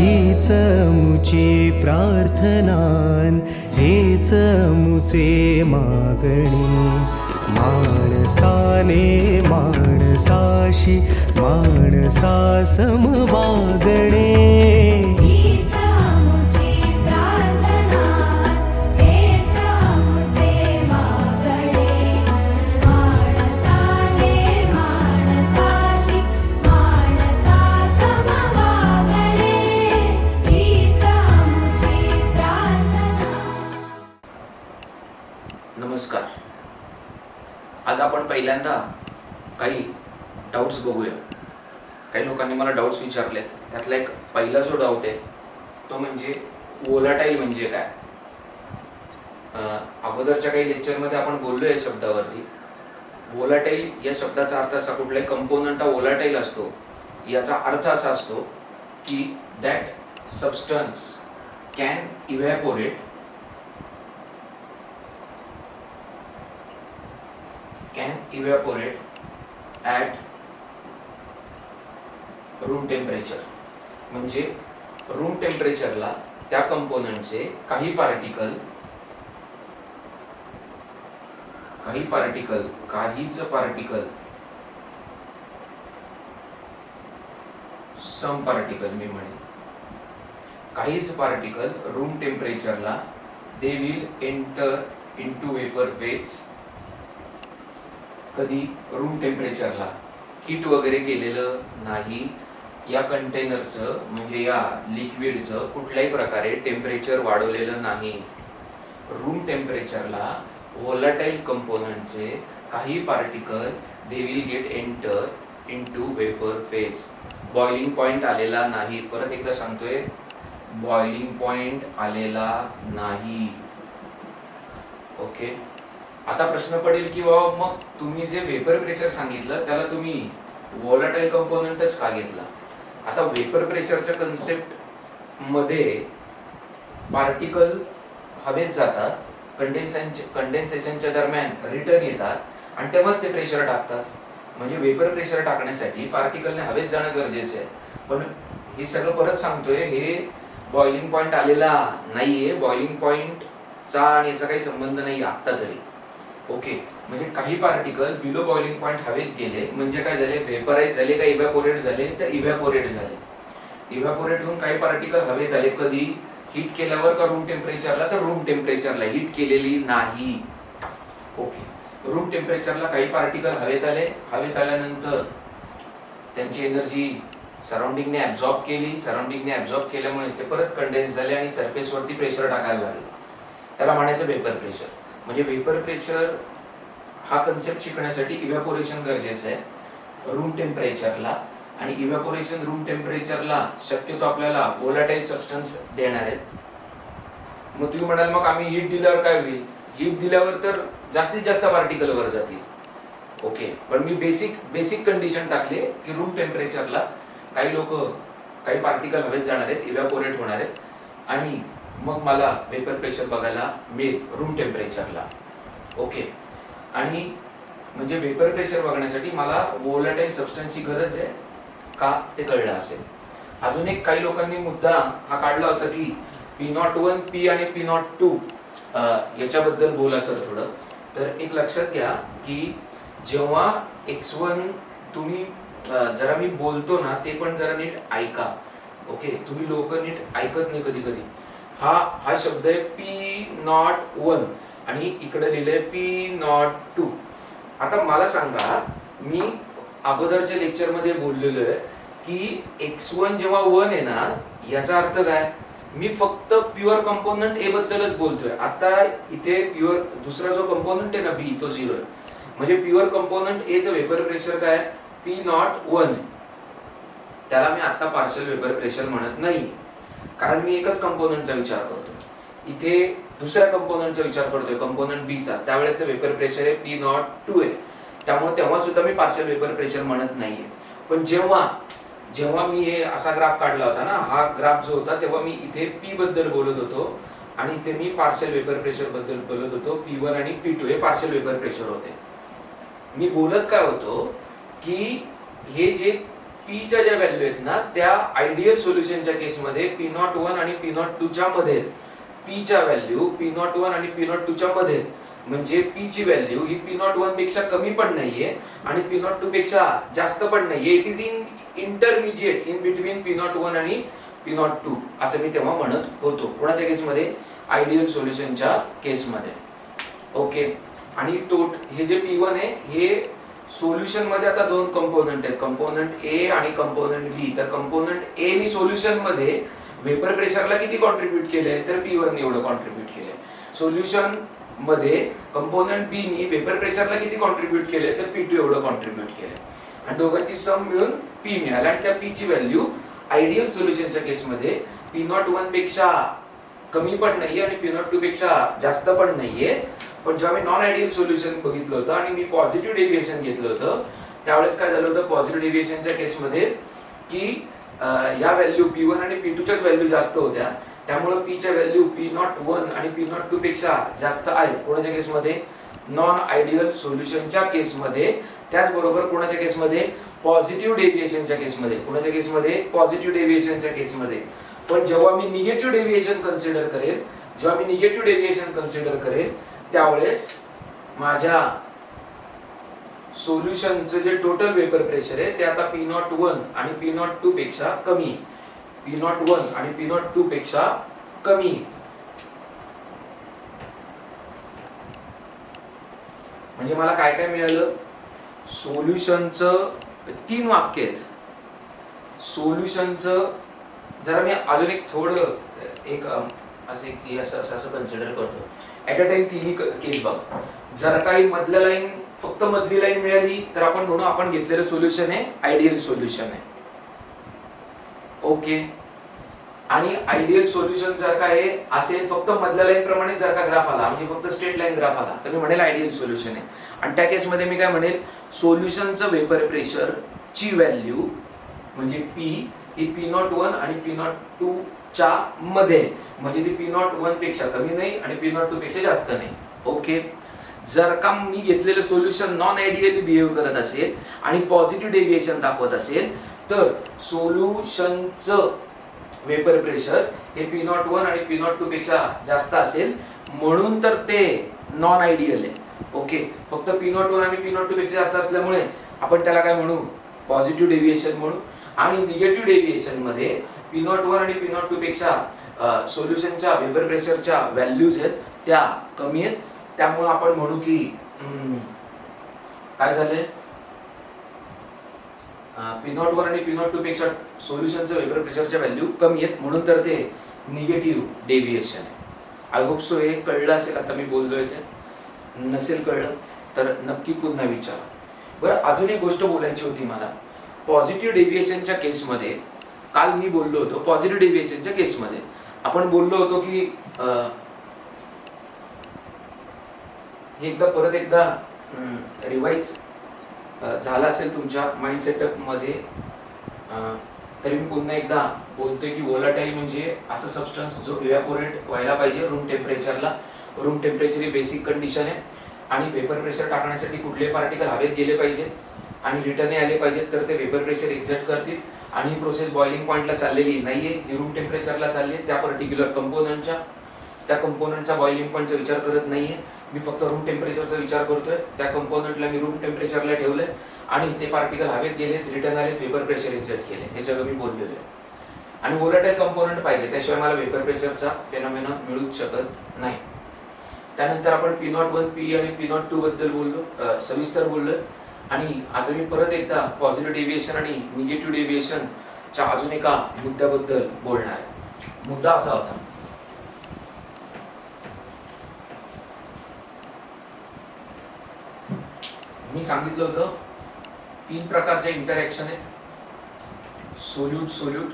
हीच मुची प्रार्थनान, हेच मुचे मागणी. माणसाने माणसाशी माणसा सम वागणे. नमस्कार. आज आपण पहिल्यांदा काही डाऊट्स बघूया. काही लोकांनी मला डाऊट्स विचारलेत. त्यातला एक पहिला जो डाऊट आहे तो म्हणजे वोलाटाईल म्हणजे काय. अगोदरच्या काही लेक्चरमध्ये आपण बोललो या शब्दावरती. वोलाटाईल या शब्दाचा अर्थ असा, कुठलाही कंपोनंट हा वोलाटाईल असतो याचा अर्थ असा असतो की that substance can evaporate at room temperature. म्हणजे रूम टेम्परेचरला त्या कंपोनंटचे काहीच पार्टिकल सम पार्टिकल मी म्हणेन काहीच पार्टिकल रूम टेम्परेचरला they will enter into vapour phase. कधी रूम टेम्परेचरला हीट वगैरे केलेलं नाही. या कंटेनरचं म्हणजे या लिक्विडचं कुठल्याही प्रकारे टेम्परेचर वाढवलेलं नाही. रूम टेम्परेचरला वोलाटाईल कंपोनंटचे काही particle they will get enter into vapour phase. Boiling point आलेला नाही. परत एकदा सांगतोय, बॉइलिंग पॉइंट आलेला नाही. ओके. आता प्रश्न पडेल की मग तुम्ही जे वेपर प्रेशर सांगितलं त्याला तुम्ही वोलाटाईल कंपोनंटच का घेतला. आता वेपर प्रेशरच्या कन्सेप्ट मध्ये पार्टिकल हवेत जातात, कंडेन्सेशनच्या दरम्यान रिटर्न येतात आणि तेव्हाच ते प्रेशर टाकतात. म्हणजे वेपर प्रेशर टाकण्यासाठी पार्टिकलने हवेत जाणं गरजेचं आहे. पण हे सगळं परत सांगतोय, हे बॉइलिंग पॉइंट आलेला नाहीये. बॉइलिंग पॉइंटचा आणि याचा काही संबंध नाही आता तरी. ओके. म्हणजे काही पार्टिकल बिलो बॉइलिंग पॉइंट हवेत गेले म्हणजे काय झाले, वेपराइज झाले का इव्हॅपोरेट झाले, तर इव्हॅपोरेट झाले. इव्हॅपोरेट होऊन काही पार्टिकल हवेत आले. कधी हीट केल्यावर का रूम टेम्परेचरला, तर रूम टेम्परेचरला. हीट केलेली नाही. ओके. रूम टेम्परेचरला काही पार्टिकल हवेत आले. हवेत आल्यानंतर त्यांची एनर्जी सराउंडिंगने ऍब्झॉर्ब केली. सराउंडिंगने ऍब्झॉर्ब केल्यामुळे ते परत कंडेन्स झाले आणि सरफेस वरती प्रेशर टाकायला लागले. त्याला म्हणायचं वेपर प्रेशर. म्हणजे वेपर प्रेशर हा कन्सेप्ट शिकण्यासाठी इव्हॅपोरेशन गरजेचं आहे रूम टेम्परेचरला. आणि इव्हॅपोरेशन रूम टेम्परेचरला शक्यतो आपल्याला वोलाटाईल सबस्टन्स देणार आहेत. मग तुम्ही म्हणाल मग आम्ही हीट दिल्यावर काय होईल. हीट दिल्यावर तर जास्तीत जास्त पार्टिकल वर जातील. ओके. पण मी बेसिक कंडिशन टाकले की रूम टेम्परेचरला काही पार्टिकल हवेत जाणार आहेत, इव्हॅपोरेट होणार आहेत आणि मग मला वेपर प्रेशर बघायला मिळेल रूम टेम्परेचरला. ओके. आणि म्हणजे वेपर प्रेशर बघण्यासाठी मला वोलाटाईल सबस्टन्सची गरज आहे का ते कळलं असेल. अजून एक काही लोकांनी मुद्दा हा काढला होता की P01 P आणि P02 याच्याबद्दल बोला सर थोडं. तर एक लक्षात घ्या की जेव्हा X1 तुम्ही जरा मी बोलतो ना ते पण जरा नीट ऐका. ओके. तुम्ही लोक नीट ऐकत नाही कधी कधी. हा शब्द आहे P01 आणि इकडे लिहिलंय P02. आता मला सांगा, मी अगोदरच्या लेक्चर मध्ये बोललेलो आहे की X1 जेव्हा 1 आहे ना, याचा अर्थ काय, मी फक्त प्युअर कंपोनंट ए बद्दलच बोलतोय. आता इथे प्युअर दुसरा जो कंपोनंट आहे ना B, तो 0 आहे. म्हणजे प्युअर कंपोनंट ए चं वेपर प्रेशर काय P01. त्याला मी आता पार्शियल वेपर प्रेशर म्हणत नाही, कारण मी एकच कंपोनंटचा विचार करतो. इथे दुसऱ्या कंपोनंटचा विचार करतोय, कंपोनंट बी चा. त्यावेळेचं वेपर प्रेशर आहे P02 आहे. त्यामुळे तेव्हा सुद्धा मी पार्शियल वेपर प्रेशर म्हणत नाहीये. पण जेव्हा मी हे असा ग्राफ काढला होता ना, हा ग्राफ जो होता, तेव्हा मी इथे P बद्दल बोलत होतो आणि इथे मी पार्शियल वेपर प्रेशर बद्दल बोलत होतो. P1 आणि P2 हे पार्शियल वेपर प्रेशर होते. मी बोलत काय होतो की हे जे पीच्या ज्या व्हॅल्यू आहेत ना त्या आयडियल सोल्युशनच्या केसमध्ये P01 आणि P02 च्या मध्ये, पीच्या व्हॅल्यू P01 आणि P02 च्या मध्ये, म्हणजे पी ची व्हॅल्यू ही P01 पेक्षा कमी पण नाहीये आणि P02 पेक्षा जास्त पण नाहीये. It is in intermediate in between P01 आणि P02 असं मी तेव्हा म्हणत होतो. कोणाच्या केसमध्ये? आयडियल सोल्युशनच्या केसमध्ये. ओके. आणि हे जे P1 आहे हे सोल्युशन मध्ये आता दोन कंपोनंट आहेत, कंपोनंट ए आणि कंपोनंट बी. तर कंपोनंट ए नी सोल्युशन मध्ये वेपर प्रेशरला किती कॉन्ट्रीब्यूट केलंय? तर P1 ने एवढं कॉन्ट्रीब्यूट केलंय. सोल्युशन मध्ये कंपोनंट बी नी वेपर प्रेशरला किती कॉन्ट्रीब्यूट केलंय? तर P2 एवढं कॉन्ट्रीब्यूट केलंय. आणि दोघांची सम मिळून P मिळाला. आणि त्या P ची व्हॅल्यू आयडियल सोल्युशनच्या केसमध्ये P01 पेक्षा कमी पण नाहीये आणि P02 पेक्षा जास्त पण नाहीये. पण जेव्हा मी नॉन आयडियल सोल्युशन बघितलं होतं आणि मी पॉझिटिव्ह डेव्हिएशन घेतलं होतं त्यावेळेस काय झालं होतं? पॉझिटिव्ह डेव्हिएशनच्या केसमध्ये की या व्हॅल्यू P1 आणि P2 च्याच व्हॅल्यू जास्त होत्या, त्यामुळे P च्या व्हॅल्यू P01 आणि P02 पेक्षा जास्त आहेत. कोणाच्या केसमध्ये? नॉन आयडियल सोल्युशनच्या केसमध्ये. त्याचबरोबर कोणाच्या केसमध्ये? पॉझिटिव्ह डेव्हिएशनच्या केसमध्ये. कोणाच्या केसमध्ये? पॉझिटिव्ह डेव्हिएशनच्या केसमध्ये. पण जेव्हा मी निगेटिव्ह डेव्हिएशन कन्सिडर करेल, जेव्हा मी निगेटिव्ह डेव्हिएशन कन्सिडर करेल त्यावेळेस माझ्या सोल्युशनचं जे टोटल वेपर प्रेशर आहे ते आता P01 आणि P02 पेक्षा कमी, P01 आणि P02 पेक्षा कमी. म्हणजे मला काय काय मिळालं? सोल्युशनचं 3 वाक्य आहेत. सोल्युशनचं जरा मी अजून एक थोडं एक असं कन्सिडर करतो. ऍट अ टाइम तिन्ही केस बघ. जर काही मधल्या लाईन फक्त मधली लाईन मिळाली तर आपण म्हणू आपण घेतलेलं सोल्युशन आहे आयडियल सोल्युशन आहे. ओके. आणि आयडियल सोल्युशन जर का हे असेल फक्त मधल्या लाईन प्रमाणे जर का ग्राफ आला म्हणजे फक्त स्ट्रेट लाईन ग्राफ आला तर मी म्हणेल आयडियल सोल्युशन आहे. आणि त्या केसमध्ये मी काय म्हणेल? सोल्युशनचं वेपर प्रेशर ची व्हॅल्यू म्हणजे P ही P01 आणि P02 च्या मध्ये, म्हणजे ती P01 पेक्षा कमी नाही आणि P02 पेक्षा जास्त नाही. ओके. जर का मी घेतलेलं सोल्युशन नॉन आयडियली बिहेव करत असेल आणि पॉझिटिव्ह डेव्हिएशन दाखवत असेल तर सोल्युशनचं वेपर प्रेशर हे P01 आणि P02 पेक्षा जास्त असेल म्हणून तर ते नॉन आयडियल आहे. ओके. फक्त P01 आणि P02 पेक्षा जास्त असल्यामुळे आपण त्याला काय म्हणू? पॉझिटिव्ह डेव्हिएशन म्हणू. आणि निगेटिव्ह डेव्हिएशन मध्ये P01 आणि P02 पेक्षा सोल्युशनच्या वेपर प्रेशरच्या व्हॅल्यूज आहेत त्या कमी आहेत, त्यामुळे आपण म्हणू की काय झालंय? P01 आणि P02 पेक्षा सोल्युशनचं वेपर प्रेशरच्या व्हॅल्यू कमी आहेत म्हणून तर ते निगेटिव्ह डेव्हिएशन आहे. आय होप सो हे कळलं असेल आता मी बोललोय ते. नसेल कळलं तर नक्की पुन्हा विचारा. बरं, अजून एक गोष्ट बोलायची होती मला. पॉझिटिव्ह डेव्हिएशनच्या केसमध्ये काल मी बोललो होतो, पॉझिटिव्ह डेव्हिएशनच्या केसमध्ये आपण बोललो होतो की हे परत एकदा रिवाइज झाला असेल तुमच्या माइंड सेटअप मध्ये, तरी मी पुन्हा एकदा बोलतोय की व्होलाटाईल म्हणजे असं सबस्टन्स जो इव्हॅपोरेट व्हायला पाहिजे रूम टेम्परेचरला. रूम टेम्परेचर ही बेसिक कंडिशन आहे आणि वेपर प्रेशर टाकण्यासाठी कुठले पार्टिकल हवेत गेले पाहिजेत आणि रिटर्न आले पाहिजेत तर ते वेपर प्रेशर एक्झर्ट करतील. आणि ही प्रोसेस बॉइलिंग पॉइंटला चाललेली नाहीये, ही रूम टेम्परेचरला चालली आहे त्या पर्टिक्युलर त्या कंपोनंटचा बॉइलिंग पॉइंटचा विचार करत नाहीये. मी फक्त रूम टेम्परेचरचा विचार करतोय. त्या कंपोनंटला मी रूम टेम्परेचरला ठेवलंय आणि ते पार्टिकल हवेत गेलेत, रिटर्न आलेत, वेपर प्रेशर एक्झर्ट केले. हे सगळं मी बोललेलो आहे. आणि व्होलाटाईल कंपोनंट पाहिजे त्याशिवाय मला वेपर प्रेशरचा फेनॉमेनॉन मिळूच शकत नाही. त्यानंतर आपण P01 P आणि P02 बद्दल बोललो, सविस्तर बोललोय. आणि आता मी परत एकदा पॉझिटिव्ह डेव्हिएशन आणि निगेटिव्ह डेव्हिएशनच्या अजून एका मुद्द्याबद्दल बोलणार आहे. मुद्दा असा होता, मी सांगितलं होतं 3 प्रकारच्या इंटरॅक्शन आहेत. सोल्यूट सोल्यूट,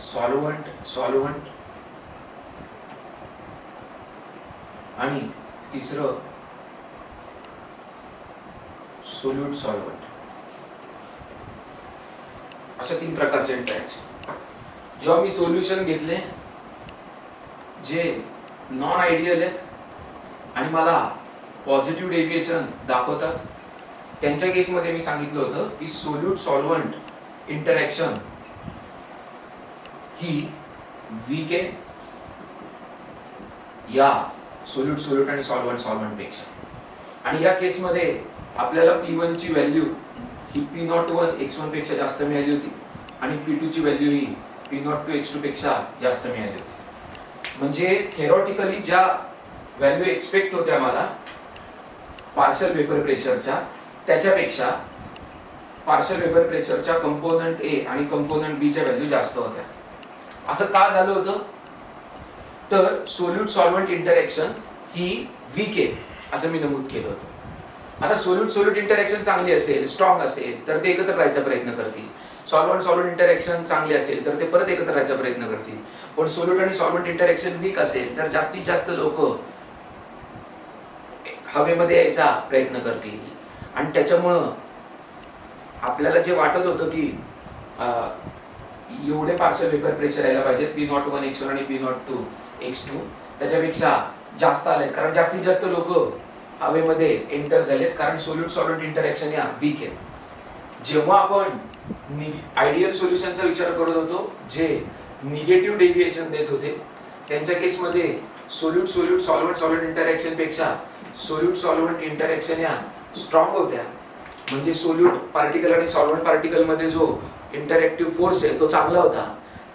सॉल्व्हंट सॉल्व्हंट आणि तिसरं सोल्यूट सॉल्व्हंट. अशा 3 प्रकारचे इंटरॅक्शन. जेव्हा मी सोल्युशन घेतले जे नॉन आयडियल आहेत आणि मला पॉझिटिव्ह डेव्हिएशन दाखवतात त्यांच्या केसमध्ये मी सांगितलं होतं की सोल्यूट सॉल्व्हंट इंटरॅक्शन ही वीक आहे या सोल्यूट आणि सॉल्व्हंट पेक्षा। आणि या केसमध्ये आपल्याला P1 ची व्हॅल्यू ही P01 x1 पेक्षा जास्त मिळाली होती आणि P2 ची व्हॅल्यू ही P02 x2 पेक्षा जास्त मिळाली होती। म्हणजे थेरॉटिकली ज्या व्हॅल्यू एक्सपेक्ट होत्या मला पार्शल वेपर प्रेशरच्या, त्याच्यापेक्षा पार्शल वेपर प्रेशरच्या कंपोनंट ए आणि कंपोनंट बी च्या व्हॅल्यू जास्त होत्या। असं का झालं होतं? तर सोल्यूट सॉल्व्हंट इंटरॅक्शन ही वीक आहे असं मी नमूद केलं होतं। आता सोल्यूट इंटरॅक्शन चांगली असेल, स्ट्रॉंग असेल तर ते एकत्र राहायचा प्रयत्न करतील। सॉल्व्हंट इंटरॅक्शन चांगली असेल तर ते परत एकत्र राहायचा प्रयत्न करतील। पण सोल्यूट आणि सॉल्व्हंट इंटरॅक्शन वीक असेल तर जास्तीत जास्त लोक हवेमध्ये यायचा प्रयत्न करतील। आणि त्याच्यामुळं आपल्याला जे वाटत होतं की एवढे पार्शल वेपर प्रेशर यायला पाहिजे P01 x1 आणि P02 x2 त्याच्यापेक्षा जास्त आले, कारण जास्तीत जास्त लोक हवेमध्ये एंटर झालेत, कारण सोल्यूट सॉल्व्हंट इंटरॅक्शन या वीक आहे। जेव्हा आपण आयडियल सोल्युशनचा विचार करत होतो जे निगेटिव्ह डेव्हिएशन देत होते, त्यांच्या केसमध्ये सोल्यूट सॉल्व्हंट इंटरॅक्शन पेक्षा सोल्यूट सॉल्व्हंट इंटरॅक्शन या स्ट्रॉंग होत्या। म्हणजे सोल्यूट पार्टिकल आणि सॉल्व्हंट पार्टिकल मध्ये जो इंटरॅक्टिव्ह फोर्स आहे तो चांगला होता।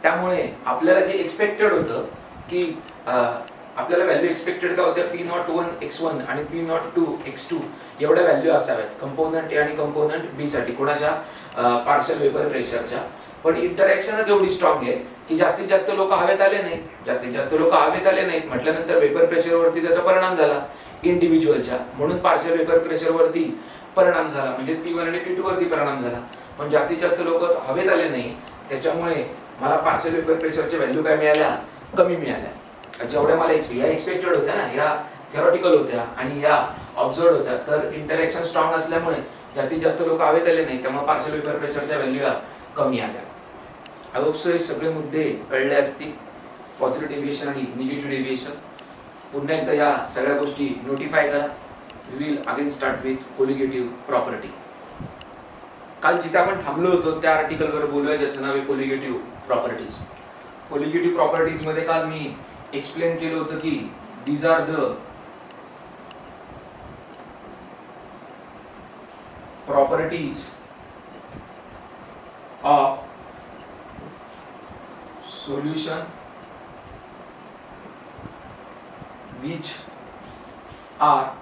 त्यामुळे आपल्याला जे एक्सपेक्टेड होतं की आपल्याला व्हॅल्यू एक्सपेक्टेड का होत्या P01 x1 आणि P02 x2 एवढ्या व्हॅल्यू असाव्यात कंपोनंट ए आणि कंपोनंट बी साठी कोणाच्या पार्शल वेपर प्रेशरच्या। पण इंटरॅक्शनच एवढी स्ट्रॉंग आहे की जास्तीत जास्त लोक हवेत आले नाहीत म्हटल्यानंतर वेपर प्रेशरवरती त्याचा परिणाम झाला इंडिव्हिज्युअलच्या, म्हणून पार्शल वेपर प्रेशरवरती परिणाम झाला, म्हणजे P1 आणि P2 वरती परिणाम झाला। पण जास्तीत जास्त लोक हवेत आले नाही, त्याच्यामुळे मला पार्शल वेपर प्रेशरच्या व्हॅल्यू काय मिळाल्या? कमी मिळाल्या। जेवढ्या मला या एक्सपेक्टेड होत्या ना, या थेरॉटिकल होत्या आणि या ऑब्झर्व्ड होत्या, तर इंटरॅक्शन स्ट्रॉंग असल्यामुळे जास्तीत जास्त लोक हवेत आले नाही, त्यामुळे पार्शल वेपर प्रेशरच्या व्हॅल्यू कमी आल्या। आय होप सो हे सगळे मुद्दे कळले असतील, पॉझिटिव्ह डेव्हिएशन आणि निगेटिव्ह डेव्हिएशन। पुन्हा एकदा या सगळ्या गोष्टी नोटिफाय करा। We will again start with colligative property. काल जिथे आपण थांबलो होतो त्या आर्टिकलवर बोलूया ज्याचं नाव आहे कोलिगेटिव्ह प्रॉपर्टीज। कोलिगेटिव्ह प्रॉपर्टीज मध्ये काल मी एक्सप्लेन केलं होतं की these are the properties of solution which are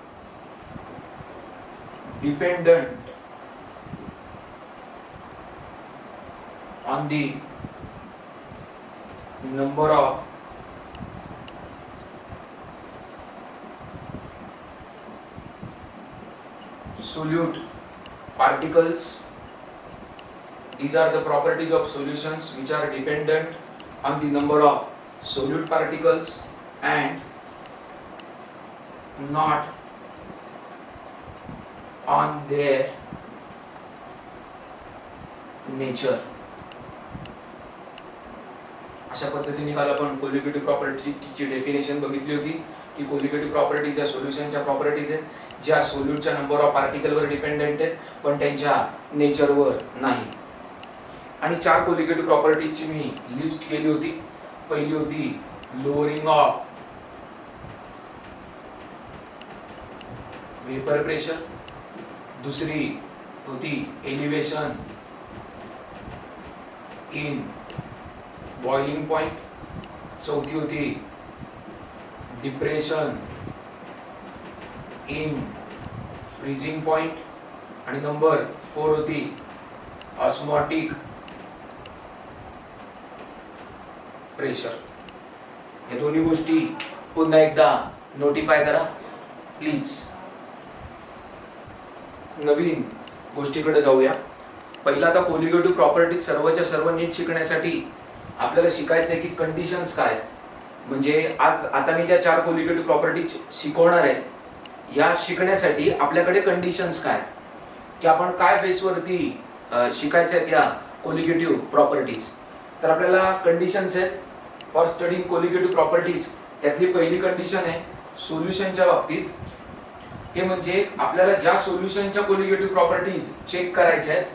dependent on the number of solute particles. These are the properties of solutions which are dependent on the number of solute particles and not on their nature. अशा पद्धतीने काल आपण colligative प्रॉपर्टीची definition बघितली होती की colligative properties या सोल्युशनच्या properties आहेत ज्या सोल्यूटच्या नंबर ऑफ पार्टिकलवर डिपेंडेंट आहेत पण त्यांच्या नेचरवर नाही। आणि चार कोलिगेटिव्ह प्रॉपर्टीजची मी लिस्ट केली होती। पहिली होती लोअरिंग ऑफ वेपर प्रेशर, दुसरी होती एलिव्हेशन इन बॉइलिंग पॉइंट, चौथी होती डिप्रेशन इन फ्रीजिंग पॉइंट आणि नंबर 4 होती ऑस्मोटिक प्रेशर। हे दोन्ही गोष्टी पुन्हा एकदा नोटिफाय करा प्लीज। नवीन गोष्टीकडे जाऊया। पहिला आता कोलिगेटिव्ह प्रॉपर्टी सर्वच्या सर्व नीट शिकण्यासाठी आपल्याला शिकायचं आहे की कंडिशन्स काय, म्हणजे आज आता मी ज्या चार कोलिगेटिव्ह प्रॉपर्टीज शिकवणार आहे या शिकण्यासाठी आपल्याकडे कंडिशन्स काय की आपण काय बेसवरती शिकायचं आहे त्या कोलिगेटिव्ह प्रॉपर्टीज। तर आपल्याला कंडिशन्स आहेत फॉर स्टडीइंग कोलिगेटिव्ह प्रॉपर्टीज। त्यातली पहिली कंडिशन आहे सोल्युशनच्या बाबतीत ते म्हणजे आपल्याला ज्या सोल्युशनच्या कोलिगेटिव्ह प्रॉपर्टीज चेक करायच्या आहेत,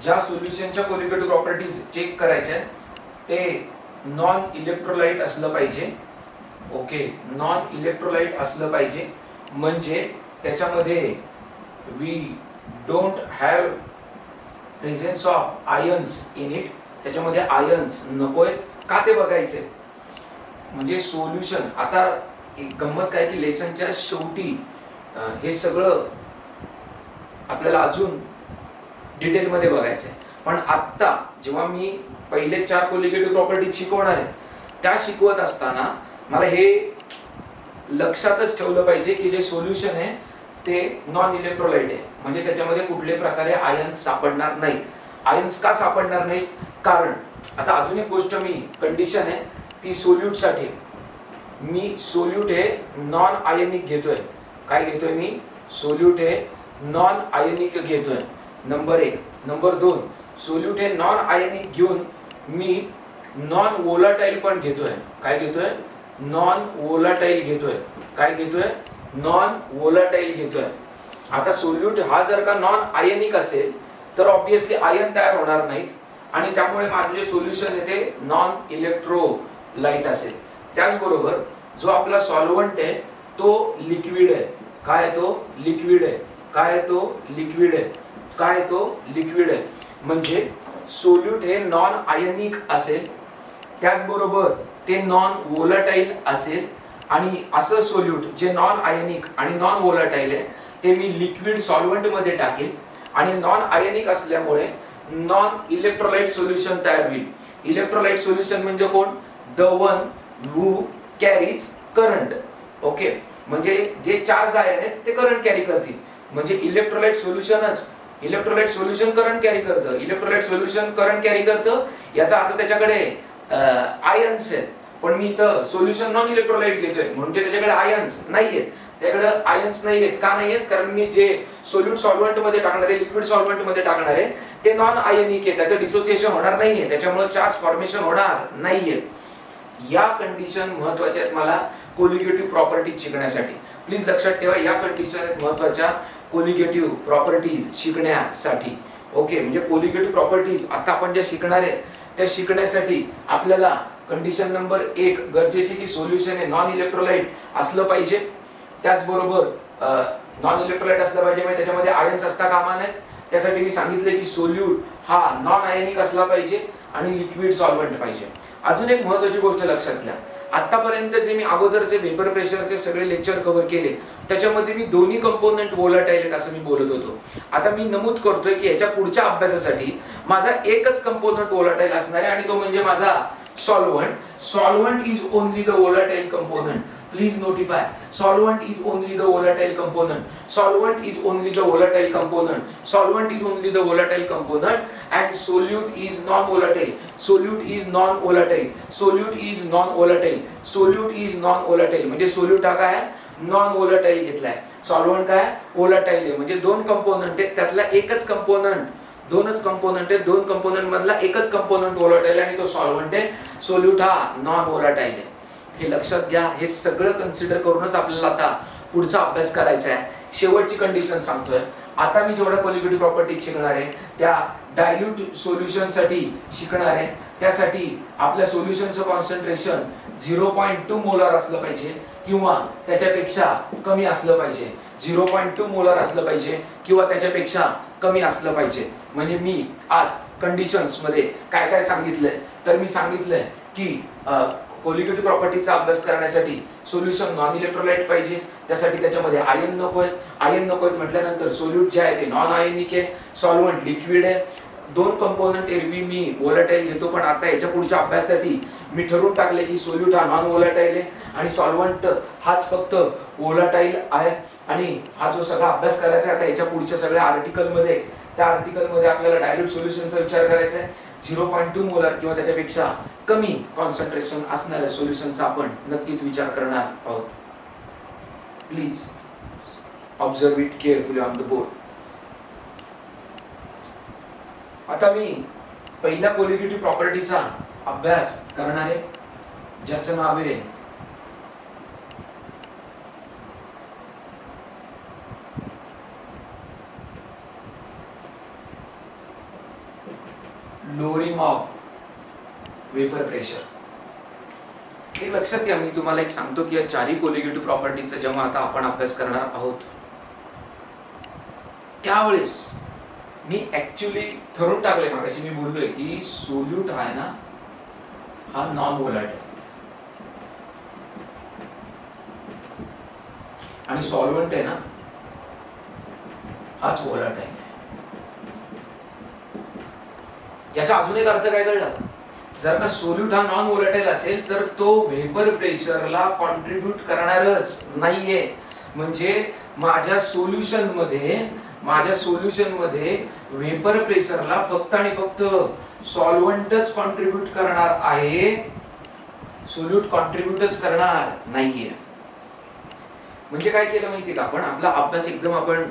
ज्या सोल्युशनच्या कोलिगेटिव्ह प्रॉपर्टीज चेक करायच्या आहेत ते नॉन इलेक्ट्रोलाइट असलं पाहिजे. ओके, नॉन इलेक्ट्रोलाइट असलं पाहिजे म्हणजे त्याच्यामध्ये we don't have presence of ions in it. त्याच्यामध्ये आयन्स नकोय का ते बघायचे. म्हणजे सोल्युशन, आता एक गंमत काय की लेसनच्या शेवटी हे सगळं आपल्याला अजून डिटेल मध्ये बघायचंय. पण आता जेव्हा मी पहिले 4 कोलिगेटिव्ह प्रॉपर्टी शिकवणार आहे त्या शिकवत असताना मला हे लक्षातच ठेवलं पाहिजे की जे सोल्युशन आहे ते नॉन इलेक्ट्रोलाइट आहे, म्हणजे त्याच्यामध्ये कुठल्याही प्रकारे आयन्स सापडणार नाही. आयन्स का सापडणार नाही? कारण आता अजून एक गोष्ट, मी कंडिशन आहे ती सोल्यूट साठी, मी सोल्यूट हे नॉन आयनिक घेतोय. काय घेतोय मी? सोल्यूट हे नॉन आयनिक घेतोय, नंबर 1. नंबर 2, सोल्यूट हे नॉन आयनिक घेऊन मी नॉन वोलाटाइल पण घेतोय. काय घेतोय? नॉन वोलाटाइल घेतोय. काय घेतोय? नॉन वोलाटाइल घेतोय. आता सोल्यूट हा जर का नॉन आयनिक असेल तर ऑब्विसली आयन तयार होणार नाहीत आणि त्यामुळे माझे जे सोल्युशन आहे ते नॉन इलेक्ट्रोलाइट असेल. त्याचबरोबर जो आपला सॉल्व्हंट आहे तो लिक्विड आहे. काय तो? लिक्विड आहे. काय तो? लिक्विड आहे. काय तो? लिक्विड आहे. म्हणजे सोल्यूट हे नॉन आयनिक असेल, त्याचबरोबर ते नॉन वोलाटाइल असेल आणि असं सोल्यूट जे नॉन आयनिक आणि नॉन वोलाटाइल आहे ते मी लिक्विड सॉल्व्हंट मध्ये टाकेल आणि नॉन आयनिक असल्यामुळे नॉन इलेक्ट्रोलाइट सोल्युशन तयार होईल. इलेक्ट्रोलाइट सोल्युशन म्हणजे कोण? The one who carries current. Okay, म्हणजे जे चार्ज आयन आहेत ते करंट कॅरी करतील. म्हणजे इलेक्ट्रोलाइट सोल्युशनच, इलेक्ट्रोलाइट सोल्युशन करंट कॅरी करतं. इलेक्ट्रोलाइट सोल्युशन करंट कॅरी करतं याचा अर्थ त्याच्याकडे आयन्स आहेत. पण मी इथं सोल्युशन नॉन इलेक्ट्रोलाइट घेतोय म्हणजे त्याच्याकडे आयन्स नाहीयेत. त्याकडे आयन्स नाहीयेत. का नाहीयेत? कारण मी जे सोल्यूट सॉल्व्हंट मध्ये टाकणार आहे, लिक्विड सॉल्व्हंट मध्ये टाकणार आहे ते नॉन आयनिक आहे. त्याचं डिसोसिएशन होणार नाहीये, त्याच्यामुळे चार्ज फॉर्मेशन होणार नाहीये. या कंडिशन महत्वाच्या आहेत मला कोलिगेटिव्ह प्रॉपर्टीज शिकण्यासाठी. प्लीज लक्षात ठेवा, या कंडिशन महत्वाच्या कोलिगेटिव्ह प्रॉपर्टीज शिकण्यासाठी. ओके, म्हणजे कोलिगेटिव्ह प्रॉपर्टीज आता आपण ज्या शिकणार आहे त्या शिकण्यासाठी आपल्याला कंडिशन नंबर 1 गरजेची की सोल्युशन हे नॉन इलेक्ट्रोलाइट असलं पाहिजे. त्याचबरोबर नॉन इलेक्ट्रोलाइट असलं पाहिजे म्हणजे त्याच्यामध्ये आयन्स असता कामा नयेत. त्यासाठी मी सांगितले की सोल्यूट हा नॉन आयनिक असला पाहिजे आणि लिक्विड सॉल्व्हंट पाहिजे. अजून एक महत्त्वाची गोष्ट लक्षात घ्या, आतापर्यंत जे मी अगोदरचे वेपर प्रेशरचे सगळे लेक्चर कव्हर केले त्याच्यामध्ये मी दोन्ही कंपोनेंट वोलाटाइल आहेत असं मी बोलत होतो. आता मी नमूद करतोय की याच्या पुढच्या अभ्यासासाठी माझा एकच कंपोनेंट वोलाटाइल असणार आहे आणि तो म्हणजे माझा solvent. Solvent is only the volatile component. Please notify, solvent is only the volatile component. Solvent is only the volatile component. Solvent is only the volatile component and solute is non-volatile. Solute is non-volatile. Solute is non-volatile. Solute is non-volatile. म्हणजे solute हा काय? non-volatile घेतलाय. Solvent काय? volatile आहे. म्हणजे दोन component आहेत त्यातला एकच कंपोनंट, दोनच कंपोनंट आहेत, दोन कंपोनंट मधला एकच कंपोनंट volatile आणि तो सॉल्व्हंट आहे. सोल्यूट हा नॉन वोलाटाइल आहे. हे लक्षात घ्या. हे सगळं कन्सिडर करूनच आपल्याला आता पुढचा अभ्यास करायचा आहे. शेवटची कंडिशन सांगतोय, आता मी जेवढ्या कोलिगेटिव्ह प्रॉपर्टीज शिकणार आहे त्या डायल्यूट सोल्युशन साठी शिकणार आहे. त्यासाठी आपल्या सोल्युशनचं कॉन्सन्ट्रेशन 0.2 मोलार असलं पाहिजे किंवा त्याच्यापेक्षा कमी असलं पाहिजे. 0.2 मोलार असलं पाहिजे किंवा त्याच्यापेक्षा कमी असलं पाहिजे. म्हणजे मी आज कंडिशन्स मध्ये काय काय सांगितलंय, तर मी सांगितलंय की कोलिगेटिव्ह प्रॉपर्टीचा अभ्यास करण्यासाठी सोल्युशन नॉन इलेक्ट्रोलाइट पाहिजे, त्यासाठी त्याच्यामध्ये आयन नकोय. आयन नकोय म्हटल्यानंतर सोल्यूट जे आहे ते नॉन आयनिक आहे, सॉल्व्हंट लिक्विड आहे. दोन कंपोनंट एरवी मी वोलाटाइल घेतो, पण आता याच्या पुढच्या अभ्यासासाठी मी ठरवून टाकले की सोल्यूट हा नॉन वोलाटाइल आहे आणि सॉल्व्हंट हाच फक्त वोलाटाइल आहे. आणि हा जो सगळा अभ्यास करायचा आहे आता याच्या पुढच्या सगळ्या आर्टिकल मध्ये, त्या आर्टिकल मध्ये आपल्याला डायल्यूट सोल्युशनचा विचार करायचा आहे. 0.2 मोलार किंवा त्याच्यापेक्षा कमी कॉन्सन्ट्रेशन असणाऱ्या सोल्युशनचा आपण नक्कीच विचार करणार आहोत. Please observe it carefully on the board. आता मी पहिल्या कोलिगेटिव्ह प्रॉपर्टीचा अभ्यास करणार आहे ज्याचं नाव आहे लोअरिंग ऑफ वेपर प्रेशर। एक लक्षात घ्या, मी तुम्हाला एक सांगतो की या चारही कोलिगेटिव्ह प्रॉपर्टीचा जेव्हा आता आपण अभ्यास करणार आहोत त्यावेळेस मी ऍक्च्युली ठरवून टाकलंय, मागाशी मी बोललोय की सोल्यूट आहे ना हा नॉन व्होलाटाईल आणि सॉल्व्हंट आहे ना हाच व्होलाटाईल। याचा अजून एक अर्थ काय कळला, जर का सोल्यूट हा नॉन व्होलाटाईल असेल तर तो वेपर प्रेशरला कॉन्ट्रीब्यूट करणारच नाहीये। म्हणजे माझ्या सोल्युशन मध्ये वेपर प्रेशरला फक्त आणि फक्त सॉल्व्हंटच कॉन्ट्रीब्यूट करणार आहे, सोल्यूट कॉन्ट्रीब्यूटच करणार नाहीये। म्हणजे काय केलं माहितीये का, आपण आपला अभ्यास एकदम आपण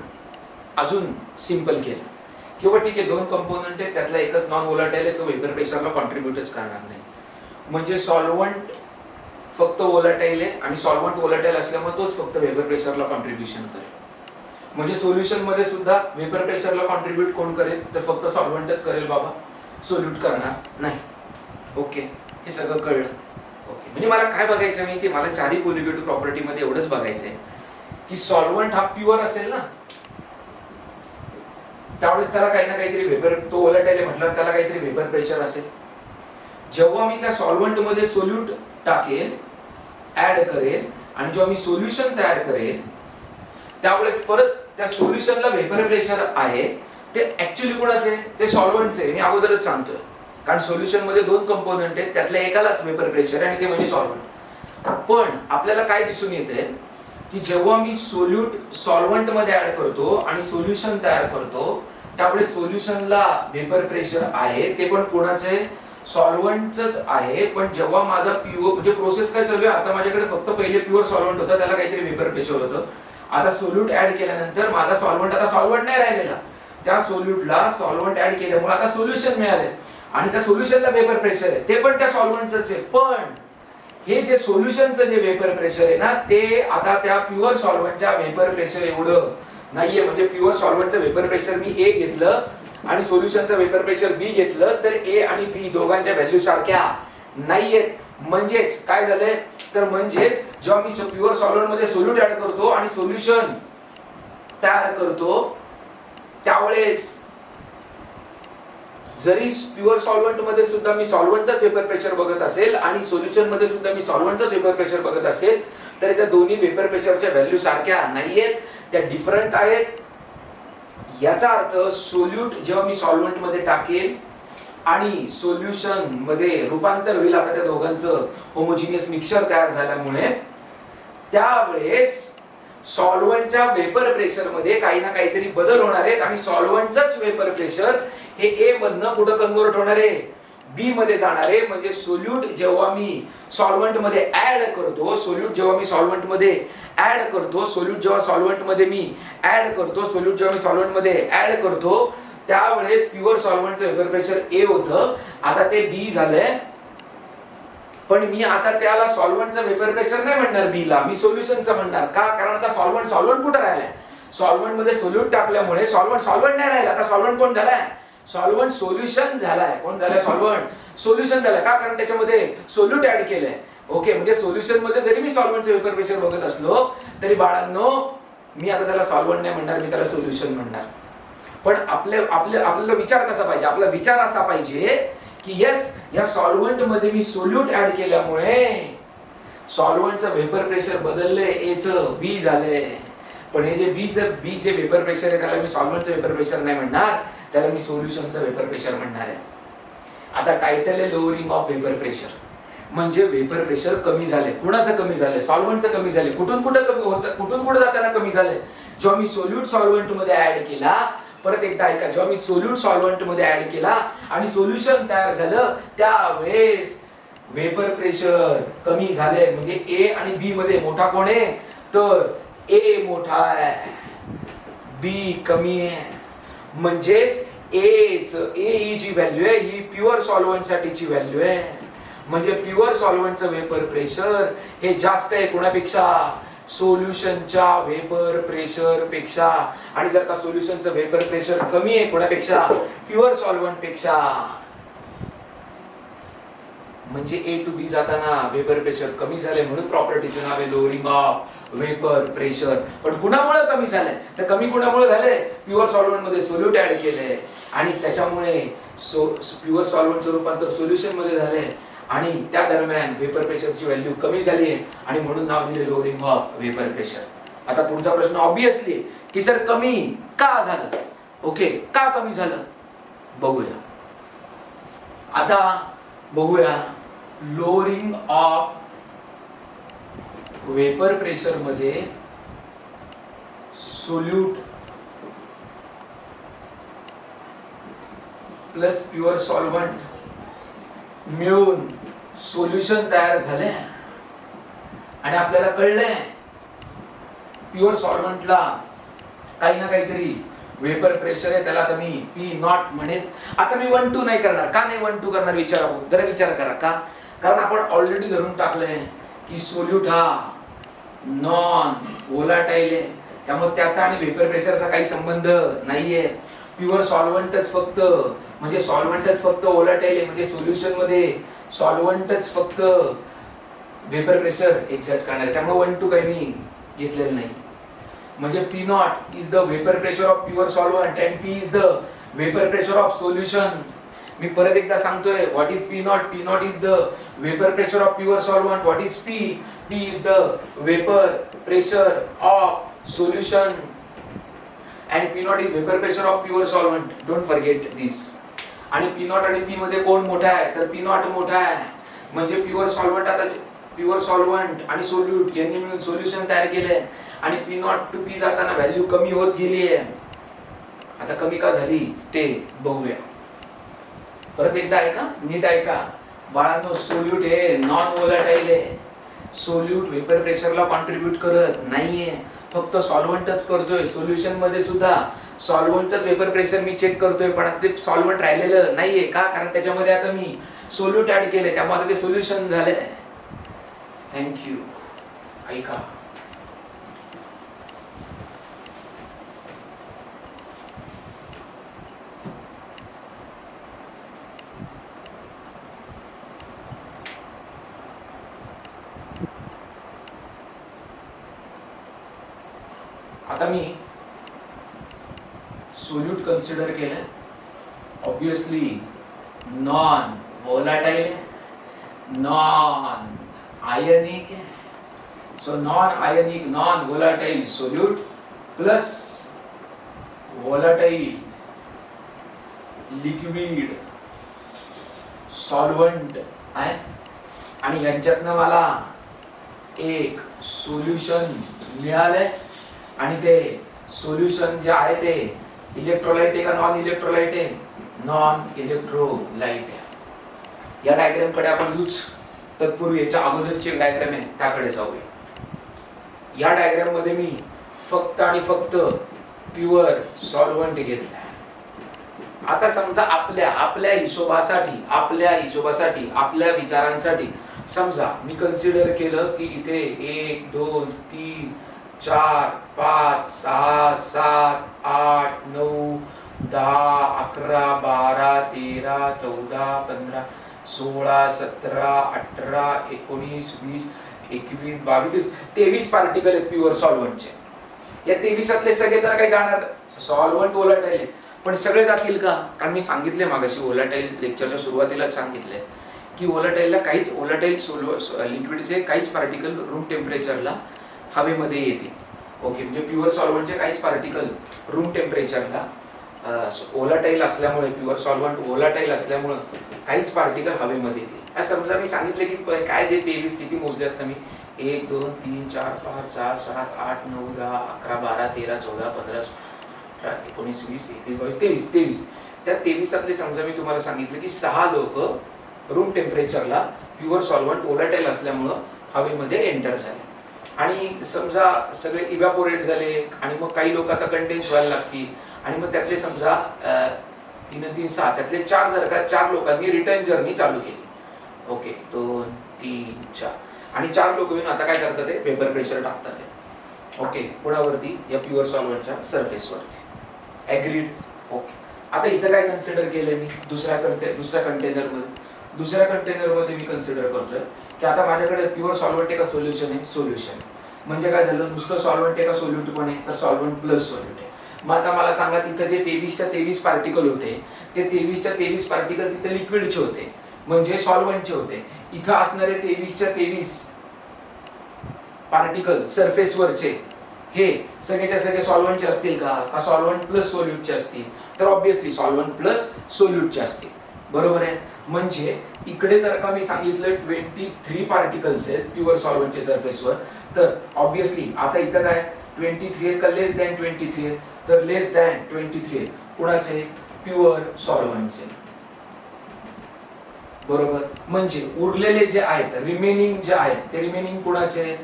अजून सिंपल केला किंवा ठीक आहे दोन कंपोनंट आहेत त्यातला एकच नॉन व्होलाटाईल आहे, तो वेपर प्रेशरला कॉन्ट्रीब्यूटच करणार नाही। म्हणजे सॉल्व्हंट फक्त व्होलाटाईल आहे आणि सॉल्व्हंट व्होलाटाईल असल्यामुळे तोच फक्त वेपर प्रेशरला कॉन्ट्रीब्युशन करेल। म्हणजे सोल्युशन मध्ये सुद्धा वेपर प्रेशरला कॉन्ट्रीब्यूट कोण करेल तर फक्त सॉल्व्हंटच करेल बाबा, सोल्यूट करणार नाही। ओके, हे सगळं कळलं। ओके, म्हणजे मला काय बघायचं माहिती, मला चारही कोलिगेटिव्ह प्रॉपर्टी मध्ये एवढंच बघायचंय की सॉल्व्हंट हा प्युअर असेल ना त्यावेळेस त्याला काही ना काहीतरी वेपर, तो व्होलाटाईल आहे म्हटलं त्याला काहीतरी वेपर प्रेशर असेल। जेव्हा मी त्या सॉल्व्हंट मध्ये सोल्यूट टाकेल, ऍड करेल आणि जेव्हा मी सोल्युशन तयार करेल त्यावेळेस परत त्या सोल्युशनला वेपर प्रेशर आहे, ते ऍक्च्युअली कोणाचे, ते सॉल्व्हंटचे। मी अगोदरच सांगतोय कारण सोल्युशन मध्ये दोन कंपोनंट आहेत त्यातल्या एकालाच वेपर प्रेशर आहे आणि ते म्हणजे सॉल्व्हंट। पण आपल्याला काय दिसून येते की जेव्हा मी सोल्यूट सॉल्व्हंट मध्ये ऍड करतो आणि सोल्युशन तयार करतो त्यामुळे सोल्युशनला वेपर प्रेशर आहे, ते पण कोणाचे, सॉल्व्हंटच आहे। पण जेव्हा माझा प्युअर म्हणजे प्रोसेस काय चालू आहे, आता माझ्याकडे फक्त पहिले प्युअर सॉल्व्हंट होता त्याला काहीतरी वेपर प्रेशर होतं, आता सोल्यूट ऍड केल्यानंतर माझा सॉल्व्हंट आता सॉल्व्हंट नाही राहिलेला, त्या सोल्यूटला सॉल्व्हंट ऍड केल्यामुळे आता सोल्युशन मिळाले आणि त्या सोल्युशनला वेपर प्रेशर आहे, ते पण त्या सॉल्व्हंटच आहे। पण हे जे सोल्युशनचं जे वेपर प्रेशर आहे ना ते आता त्या प्युअर सॉल्व्हंटच्या वेपर प्रेशर एवढं नाहीये। म्हणजे प्युअर सॉल्व्हंटचं वेपर प्रेशर मी ए घेतलं आणि सोल्युशनचं वेपर प्रेशर बी घेतलं तर ए आणि बी दोघांच्या व्हॅल्यू सारख्या नाहीयेत। म्हणजेच काय झालंय तर म्हणजेच जेव्हा मी प्युअर सॉल्व्हंट मध्ये सोल्यूट ऍड करतो आणि सोल्युशन तयार करतो त्यावेळेस जरी प्युअर सॉल्व्हंट मध्ये सुद्धा मी सॉल्व्हंटचाच वेपर प्रेशर बघत असेल आणि सोल्युशन मध्ये सुद्धा मी सॉल्व्हंटचाच वेपर प्रेशर बघत असेल तरी त्या दोन्ही वेपर प्रेशरच्या व्हॅल्यू सारख्या नाहीयेत, त्या डिफरंट आहेत। याचा अर्थ सोल्यूट जेव्हा मी सॉल्व्हंट मध्ये टाकेल आणि सोल्युशन मध्ये रूपांतर होईल आता त्या दोघांचं होमोजिनियस मिक्सचर तयार झाल्यामुळे, त्यावेळेस सॉल्व्हंटच्या वेपर प्रेशर मध्ये काही ना काहीतरी बदल होणार आहेत आणि सॉल्व्हंटचंच वेपर प्रेशर हे ए मधनं कुठं कन्व्हर्ट होणार आहे, बी मध्ये जाणार आहे। म्हणजे सोल्यूट जेव्हा मी सॉल्व्हंट मध्ये ऍड करतो, सोल्यूट जेव्हा मी सॉल्व्हंट मध्ये ऍड करतो, सोल्यूट जेव्हा सॉल्व्हंट मध्ये मी ऍड करतो, सोल्यूट जेव्हा मी सॉल्व्हंट मध्ये ऍड करतो त्यावेळेस प्युअर सॉल्व्हंटचं वेपर प्रेशर ए होतं, आता ते बी झालंय। पण मी आता त्याला सॉल्व्हंटचं वेपर प्रेशर नाही म्हणणार बी ला, मी सोल्युशनचं म्हणणार। का, कारण आता सॉल्व्हंट कुठं राहिलाय, सॉल्व्हंट मध्ये सोल्यूट टाकल्यामुळे सॉल्व्हंट नाही राहिला, आता सॉल्व्हंट कोण झालाय, सॉल्व्हंट सोल्युशन झालाय। कोण झालाय, सॉल्व्हंट सोल्युशन झालाय। का, कारण त्याच्यामध्ये सोल्यूट ऍड केलंय। ओके, म्हणजे सोल्युशन मध्ये जरी मी सॉल्व्हंटचं वेपर प्रेशर बघत असलो तरी बाळांनो मी आता त्याला सॉल्व्हंट नाही म्हणणार, मी त्याला सोल्युशन म्हणणार। पण आपल्याला विचार कसा पाहिजे, आपला विचार असा पाहिजे की यस या सॉल्व्हंट मध्ये मी सोल्यूट ऍड केल्यामुळे सॉल्व्हंटचं वेपर प्रेशर बदलले, ए चं बी झाले। पण हे जे बी जे वेपर प्रेशर आहे त्याला मी सॉल्व्हंटचं वेपर प्रेशर नाही म्हणणार, त्याला मी सोल्युशनचं वेपर प्रेशर म्हणणार आहे। आता टायटल आहे लोअरिंग ऑफ वेपर प्रेशर, म्हणजे वेपर प्रेशर कमी झाले। कुणाचं कमी झाले, सॉल्व्हंटचं कमी झाले। कुठून कुठे कमी होतं, कुठून कुठे जाताना कमी झाले, जेव्हा मी सोल्यूट सॉल्व्हंट मध्ये ऍड केला। परत एकदा ऐका, जेव्हा मी सोल्यूट सॉल्व्हंट मध्ये ऍड केला आणि सोल्युशन तयार झालं त्यावेळेस वेपर प्रेशर कमी झाले। म्हणजे ए आणि बी मध्ये मोठा कोण आहे, तर ए मोठा आहे, बी कमी आहे। म्हणजेच ए ही जी व्हॅल्यू आहे ही प्युअर सॉल्व्हंट साठीची व्हॅल्यू आहे। म्हणजे प्युअर सॉल्व्हंटचं वेपर प्रेशर हे जास्त आहे कोणापेक्षा, सोल्युशनच्या वेपर प्रेशर पेक्षा। आणि जर का सोल्युशनचं वेपर प्रेशर कमी आहे कोणापेक्षा, प्युअर सॉल्व्हंट पेक्षा, म्हणजे ए टू बी जाताना वेपर प्रेशर कमी झाले म्हणून प्रॉपर्टीचं नाव आहे लोअरिंग ऑफ वेपर प्रेशर. पण कुणामुळे कमी झालंय तर कमी कुणामुळे झालंय, प्युअर सॉल्व्हंट मध्ये सोल्यूट ऍड केलंय आणि त्याच्यामुळे प्युअर सॉल्व्हंटचं रूपांतर सोल्युशन मध्ये झालंय आणि त्या दरम्यान वेपर प्रेशरची व्हॅल्यू कमी झाली आहे आणि म्हणून नाव दिले लोअरिंग ऑफ वेपर प्रेशर. आता पुढचा प्रश्न ऑब्विसली की सर कमी का झालं, ओके का कमी झालं बघूया. आता बघूया लोअरिंग ऑफ वेपर प्रेशर मध्ये सोल्यूट प्लस प्युअर सॉल्व्हंट मिळून सोल्युशन तयार झाले आणि आपल्याला कळलंय प्युअर सॉल्व्हंटला काही ना काहीतरी वेपर प्रेशर आहे, त्याला आता मी पी नॉट म्हणेन. आता मी 1-2 नाही करणार. का नाही 1-2 करणार विचारा, जरा विचार करा का. कारण आपण ऑलरेडी धरून टाकलंय की सोल्यूट हा नॉन वोलाटाईल आहे, त्यामुळे त्याचा आणि वेपर प्रेशरचा काही संबंध नाहीये. प्युअर सॉल्व्हंटच फक्त वोलाटाईल आहे, म्हणजे सोल्युशन मध्ये सॉल्व्हंटच फक्त वेपर प्रेशर एक्झर्ट करणार आहे. त्यामुळे 1-2 काही मी घेतलेलं नाही. म्हणजे P naught is the vapour pressure of pure solvent and P is the vapour pressure of solution. मी परत एकदा सांगतोय, what is P naught. P naught is the vapour pressure of pure solvent. What is P. P is the vapour pressure of solution and P naught is vapour pressure of pure solvent. Don't forget this. आणि P not आणि P मध्ये कोण मोठा आहे तर P not मोठा आहे. म्हणजे प्युअर सॉल्व्हंट, आता प्युअर सॉल्व्हंट आणि सोल्यूट यांनी मिळून सोल्युशन तयार केलंय आणि P नॉट टू P जाताना व्हॅल्यू कमी होत गेली आहे. आता कमी का झाली ते बघूया. परत एकदा ऐका, नीट ऐका बाळांनो. सोल्यूट हे नॉन वोलाटाईल आहे. सोल्यूट वेपर प्रेशरला कॉन्ट्रीब्यूट करत नाहीये, फक्त सॉल्व्हंटच करतोय. सोल्युशन मध्ये सुद्धा सॉल्व्हंटच वेपर प्रेशर मी चेक करतोय, पण आता ते सॉल्व्हंट राहिलेलं नाहीये. का, कारण त्याच्यामध्ये आता मी सोल्यूट ऍड केले, त्यामुळे आता ते सोल्युशन झालंय. थँक्यू. ऐका, आता मी सोल्यूट कन्सिडर केलं. Obviously non volatile, non ionic है. So non ionic non volatile solute plus volatile liquid solvent आहे आणि यांच्यातनं मला एक सोल्युशन मिळालंय आणि ते सोल्युशन जे आहे ते इलेक्ट्रोलाइट आहे का नॉन इलेक्ट्रोलाइट आहे, नॉन इलेक्ट्रोलाइट आहे. या डायग्राम कडे आपण यूज तत्पूर्वी याच्या अगोदरची एक डायग्राम आहे त्याकडे जाऊया. या डायग्राम मध्ये मी फक्त आणि फक्त प्युअर सॉल्व्हंट घेतला. आता समजा आपल्या हिशोबासाठी आपल्या विचारांसाठी समजा मी कन्सिडर केलं की इथे 1 2 3 4 5 6 7 8 9 10 11 12 13 14 15 16 17 18 19 20 21 22 23 पार्टिकल आहेत प्युअर सॉल्व्हंटचे. या 23 सगळे तर काही जाणार, सॉल्व्हंट वोलाटाईल पण सगळे जातील का? कारण मी सांगितले मागाशी वोलाटाईल लेक्चरच्या सुरुवातीलाच सांगितलंय की वोलाटाईलला काहीच वोलाटाईल लिक्विडचे काहीच पार्टिकल रूम टेम्परेचरला हवेमध्ये येते. ओके, म्हणजे प्युअर सॉल्व्हंटचे काहीच पार्टिकल रूम टेम्परेचरला वोलाटाईल असल्यामुळे, प्युअर सॉल्व्हंट वोलाटाईल असल्यामुळे काहीच पार्टिकल हवेमध्ये येते. समजा मी सांगितले की काय ते 23 किती मोजले आता मी 1 2 3 4 5 6 7 8 9 10 11 12 13 14 15 19 20 21 22 23. त्या 23 समजा मी तुम्हाला सांगितलं की 6 लोक रूम टेम्परेचरला प्युअर सॉल्व्हंट वोलाटाईल असल्यामुळे हवेमध्ये एंटर झाले आणि समजा सगळे इव्हॅपोरेट झाले आणि मग काही लोक आता कंडेन्स व्हायला लागतील आणि मग त्यातले समजा 3 3 6 त्यातले 4 जर का 4 लोकांनी रिटर्न जर्नी चालू केली. ओके, 2 3 4 आणि 4 लोक येऊन आता काय करतात ते वेपर प्रेशर टाकतात. ओके, कोणावरती? या प्युअर सॉल्व्हंटच्या सरफेसवरती. ऍग्रीड. ओके, आता इथं काय कन्सिडर केलंय मी दुसऱ्या कंटेनर मध्ये दुसऱ्या कंटेनरमध्ये मी कन्सिडर करतोय की आता माझ्याकडे प्युअर सॉल्व्हंट आहे का सोल्युशन आहे, सोल्युशन. म्हणजे काय झालं, नुसतं सॉल्व्हंट आहे का सोल्यूट पण आहे, तर सॉल्व्हंट प्लस सोल्यूट आहे. मग आता मला सांगा, तिथं जे 23च्या 23 पार्टिकल होते ते 23च्या 23 पार्टिकल तिथे लिक्विडचे होते, म्हणजे सॉल्व्हंटचे होते. इथं असणारे 23च्या 23 पार्टिकल सरफेसवरचे हे सगळेच्या सगळे सॉल्व्हंटचे असतील का सॉल्व्हंट प्लस सोल्यूटचे असतील, तर ऑब्विसली सॉल्व्हंट प्लस सोल्यूटचे असतील. बरोबर आहे. म्हणजे इकडे जर का मी सांगितलं 23 पार्टिकल्स आहेत प्युअर सॉल्व्हंटच्या सरफेसवर, तर ऑब्विसली आता इथं काय 23 आहेत का लेस दॅन 23 आहेत, तर लेस दॅन 23 आहेत कुणाचे, प्युअर सॉल्व्हंटचे. बरोबर. म्हणजे उरलेले जे आहेत, रिमेनिंग जे आहेत, ते रिमेनिंग कुणाचे,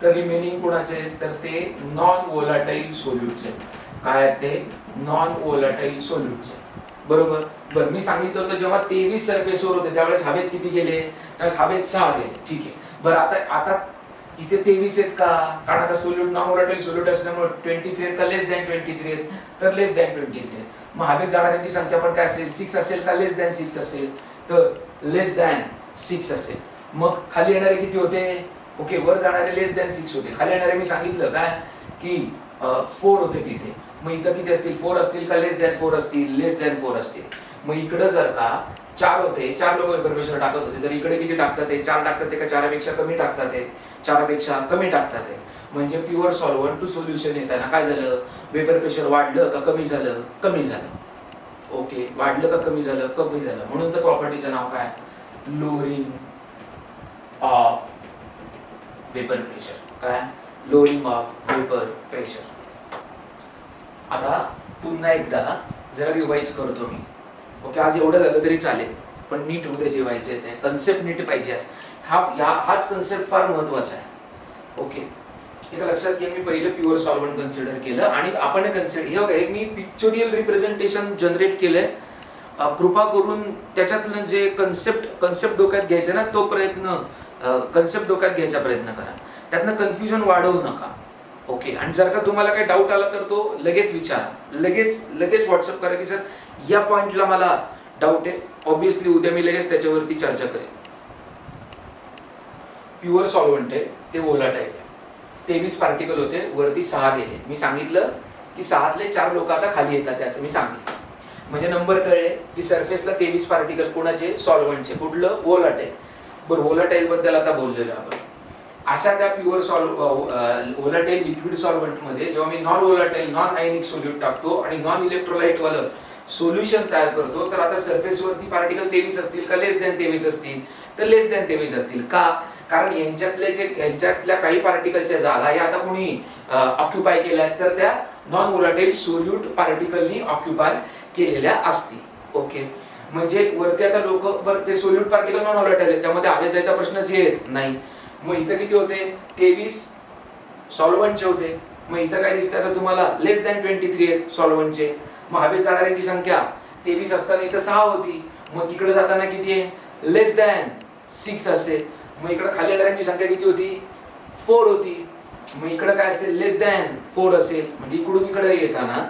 तर रिमेनिंग कुणाचे, तर ते नॉन वोलाटाईल सोल्यूटचे. काय ते नॉन वोलाटाईल सोल्यूटचे. बरोबर. बरं, मी सांगितलं होतं जेव्हा 23 सरफेसवर होते त्यावेळेस हवेत किती गेले, त्यावेळेस हवेत 6 गेले. ठीक आहे. बरं, आता इथे 23 आहेत का, कारण आता सोल्यूट नॉन वोलाटाईल सोल्यूट असल्यामुळे 23 आहेत का लेस दॅन 23 आहेत, तर लेस दॅन 23 आहेत. मग हवेत जाणाऱ्यांची संख्या पण काय असेल, 6 असेल का लेस दॅन 6 असेल, तर लेस दॅन 6 असेल. मग खाली येणारे किती होते, ओके, वर जाणारे लेस दॅन 6 होते, खाली येणारे मी सांगितलं काय की 4 होते तिथे. मग इथं किती असतील, 4 असतील का लेस दॅन 4 असतील, लेस दॅन 4 असतील. मग इकडे जर का 4 होते, 4 लोक वेपर टाकत होते, तर इकडे किती टाकतात, 4 टाकतात ते का 4 पेक्षा कमी टाकतात, 4 पेक्षा कमी टाकतात. म्हणजे प्युअर सॉल्व्हंट टू सोल्युशन येताना काय झालं, वेपर प्रेशर वाढलं का कमी झालं, कमी झालं. ओके, वाढलं का कमी झालं, कमी झालं. म्हणून तर प्रॉपर्टीचं नाव काय, लोअरिंग ऑफ वेपर प्रेशर. काय, लोअरिंग ऑफ वेपर प्रेशर. आता पुन्हा एकदा जरा रिवाइज करतो मी. ओके, आज एवढं झालं तरी चालेल, पण नीट उद्या जेवायचे ते कन्सेप्ट नीट पाहिजे. हाच कन्सेप्ट फार महत्वाचा आहे. ओके, इथं लक्षात घ्या, मी पहिलं प्युअर सॉल्व्हंट कन्सिडर केलं आणि आपण कन्सिडर हे बघा, एक मी पिक्चोरियल रिप्रेझेंटेशन जनरेट केलंय. कृपा करून त्याच्यातलं जे कन्सेप्ट डोक्यात घ्यायचा ना, तो प्रयत्न कन्सेप्ट डोक्यात घ्यायचा प्रयत्न करा, त्यातनं कन्फ्युजन वाढवू नका. ओके, आणि जर का तुम्हाला काही डाऊट आला तर तो लगेच विचारा, लगेच व्हॉट्सअप करा की सर या पॉइंटला मला डाऊट आहे. ऑब्विसली उद्या मी लगेच त्याच्यावरती चर्चा करेन. प्युअर सॉल्व्हंट आहे ते वोलाटाईल आहे. 23 पार्टिकल होते, वरती 6 गेले. मी सांगितलं की 6तले 4 लोक आता खाली येतात, असं मी सांगितलं. म्हणजे नंबर कळले की सरफेसला 23 पार्टिकल कोणाचे, सॉल्व्हंटचे. कुठलं, वोलाटाईल. बरं, वोलाटाईल बद्दल आता बोललेलो आपण. अशा त्या प्युअर वोलाटाईल लिक्विड सॉल्व्हंट मध्ये जेव्हा मी non volatile non ionic solute टाकतो आणि नॉन इलेक्ट्रोलाइट वालं सोल्युशन तयार करतो, तर आता सरफेसवरती पार्टिकल 23 असतील का लेस दॅन 23 असतील, तर लेस दॅन 23 असतील. का, कारण यांच्यातल्या काही पार्टिकलच्या जागा या आता कोणी ऑक्युपाय केल्या, तर त्या नॉन वोलाटाईल सोल्यूट पार्टिकलनी ऑक्युपाय केलेल्या असतील. ओके, म्हणजे वरती आता लोक ते सोल्यूट पार्टिकल नॉन वोलाटाईल आहेत, त्यामध्ये हवेत जायचा प्रश्नच येत नाही. मग इथं किती होते, 23 सॉल्व्हंटचे होते. मग इथं काय दिसतं आता तुम्हाला, लेस दॅन 23 आहेत सॉल्व्हंटचे. मग हवेत जाणाऱ्यांची संख्या 23 असताना इथं 6 होती. मग इकडे जाताना किती आहे, लेस दॅन 6 असेल. मग इकडे खाली येणाऱ्यांची संख्या किती होती, 4 होती. मग इकडे काय असेल, लेस दॅन 4 असेल. म्हणजे इकडून इकडे येताना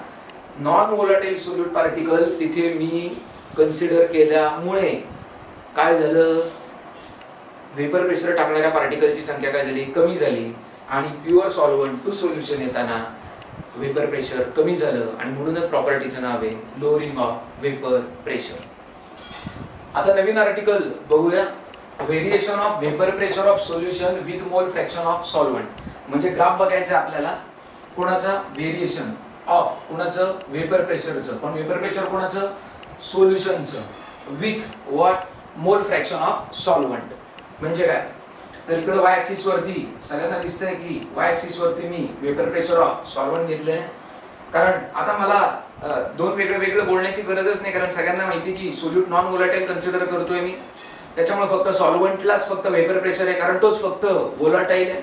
नॉन वोलाटाईल सोल्यूट पार्टिकल तिथे मी कन्सिडर केल्यामुळे काय झालं, वेपर प्रेशर टाकणाऱ्या पार्टिकलची संख्या काय झाली, कमी झाली. आणि प्युअर सॉल्व्हंट टू सोल्युशन येताना वेपर प्रेशर कमी झालं, आणि म्हणूनच प्रॉपर्टीचं नाव आहे लोअरिंग ऑफ वेपर प्रेशर. आता नवीन आर्टिकल बघूया, variation of vapour pressure of solution with mole fraction of solvent. म्हणजे ग्राफ बघायचा आपल्याला, कोणाचा, व्हेरिएशन ऑफ कोणाचं, वेपर प्रेशरचं. पण वेपर प्रेशर कोणाचं, सोल्युशनचं, with what, mole fraction of solvent. म्हणजे काय, तर इकडे वाय ऍक्सिस वरती सगळ्यांना दिसतंय की वाय ऍक्सिस वरती मी वेपर प्रेशर ऑफ सॉल्व्हंट घेतलंय. कारण आता मला दोन वेगळं बोलण्याची गरजच नाही, कारण सगळ्यांना माहिती की सोल्यूट नॉन वोलाटाईल कन्सिडर करतोय मी, त्याच्यामुळे फक्त सॉल्व्हंटलाच फक्त वेपर प्रेशर आहे, कारण तोच फक्त वोलाटाईल आहे.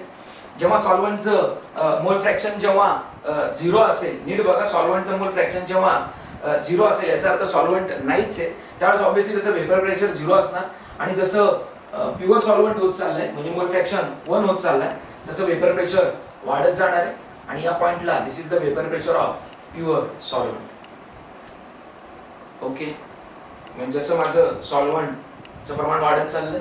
जेव्हा सॉल्व्हंटचं मोल फ्रॅक्शन जेव्हा 0 असेल, नीट बघा, सॉल्व्हंटचं मोल फ्रॅक्शन जेव्हा 0 असेल याचा अर्थ सॉल्व्हंट नाहीच आहे, त्यावेळेस ऑब्व्हियसली त्याचं वेपर प्रेशर 0 असणार. आणि जसं प्युअर सॉल्व्हंट होत चाललंय, म्हणजे मोल फ्रॅक्शन 1 होत चाललाय, तसं वेपर प्रेशर वाढत जाणार आहे. आणि या पॉइंटला this is the vapour pressure of pure solvent. Okay, म्हणजे जसं माझं सॉल्व्हंट चं प्रमाण वाढत चाललंय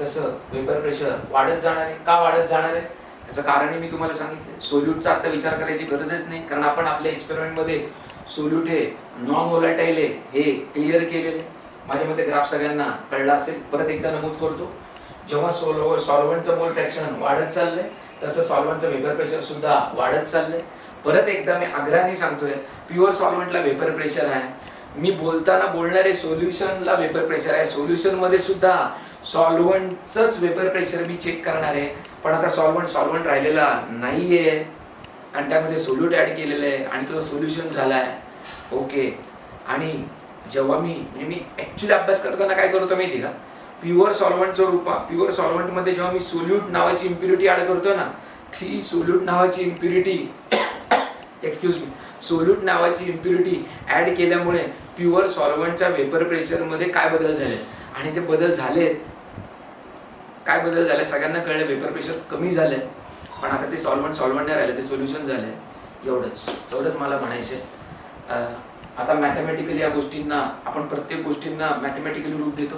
तसं वेपर प्रेशर वाढत जाणार आहे. का वाढत जाणार आहे त्याचं कारण मी तुम्हाला सांगितलं. सोल्यूटचा आता विचार करायची गरजच नाही, कारण आपण आपल्या एक्सपेरिमेंट मध्ये सोल्यूट हे नॉन व्होलाटाईल आहे हे क्लिअर केलेले. माझ्या मते ग्राफ सगळ्यांना कळला असेल. परत एकदा नमूद करतो, जेव्हा सॉल्व्हंटचं मोल फ्रॅक्शन वाढत चाललंय तसं सॉल्व्हंटचं वेपर प्रेशर सुद्धा वाढत चाललंय. परत एकदा मी आग्रहाने सांगतोय, प्युअर सॉल्व्हंटला वेपर प्रेशर आहे. मी बोलताना बोलणारे सोल्युशनला वेपर प्रेशर आहे. सोल्युशन मध्ये सुद्धा सॉल्व्हंटचंच वेपर प्रेशर मी चेक करणार आहे. पण आता सॉल्व्हंट राहिलेला नाहीये, कारण त्यामध्ये सोल्यूट ऍड केलेलं आहे आणि तो सोल्युशन झालाय. ओके. आणि जेव्हा मी ऍक्च्युली अभ्यास करताना काय करतो माहिती का, प्युअर सॉल्व्हंट मध्ये जेव्हा मी सोल्यूट नावाची इम्प्युरिटी ऍड करतो ना, ती सोल्यूट नावाची इम्प्युरिटी ऍड केल्यामुळे प्युअर सॉल्व्हंटच्या वेपर प्रेशर मध्ये काय बदल झाले, आणि ते बदल झाले काय बदल झाले सगळ्यांना कळलं. वेपर प्रेशर कमी झालंय, पण आता ते सॉल्व्हंट नाही राहिलं, ते सोल्युशन झालंय. एवढंच मला म्हणायचंय. आता मॅथमॅटिकली या गोष्टींना आपण प्रत्येक गोष्टींना मॅथमॅटिकली रूप देतो.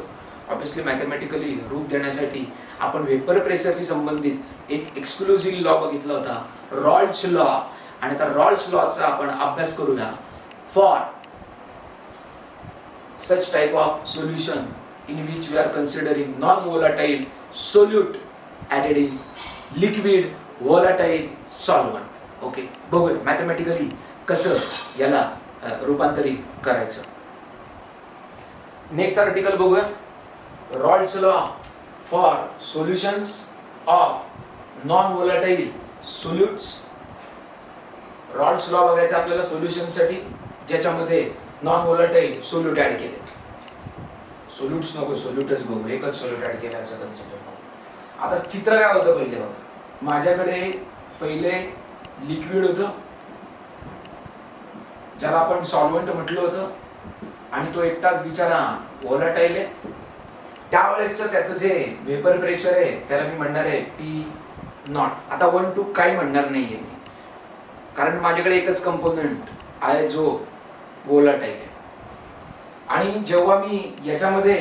ऑब्विसली मॅथमॅटिकली रूप देण्यासाठी आपण वेपर प्रेशरशी संबंधित एक एक्सक्लुझिव्ह लॉ बघितला होता, रॉल्स लॉ. आणि त्या रॉल्स लॉचा आपण अभ्यास करूया for such type of solution in which we are considering non-volatile solute added in liquid volatile solvent. Okay, बघूया मॅथमॅटिकली कसं याला रूपांतरित करायचं. नेक्स्ट आर्टिकल बघूया, Raoult's law for solutions of non volatile solutes. Raoult's law बघायचा आपल्याला solution साठी ज्याच्यामध्ये नॉन व्होलाटाईल सोल्यूट ऍड केले. सोल्यूट्स नको, सोल्यूटच बघू, एकच सोल्यूट ऍड केला असं कन्सिडर करू. आता चित्र काय होतं पहिले बघा, माझ्याकडे पहिले लिक्विड होतं ज्याला आपण सॉल्व्हंट म्हटलं होतं, आणि तो एकटाच बिचारा व्होलाटाईल आहे. त्यावेळेस त्याचं जे वेपर प्रेशर आहे त्याला मी म्हणणार आहे पी नॉट. आता 1 2 काही म्हणणार नाहीये मी, कारण माझ्याकडे एकच कंपोनंट आहे जो व्होलाटाईल आहे. आणि जेव्हा मी याच्यामध्ये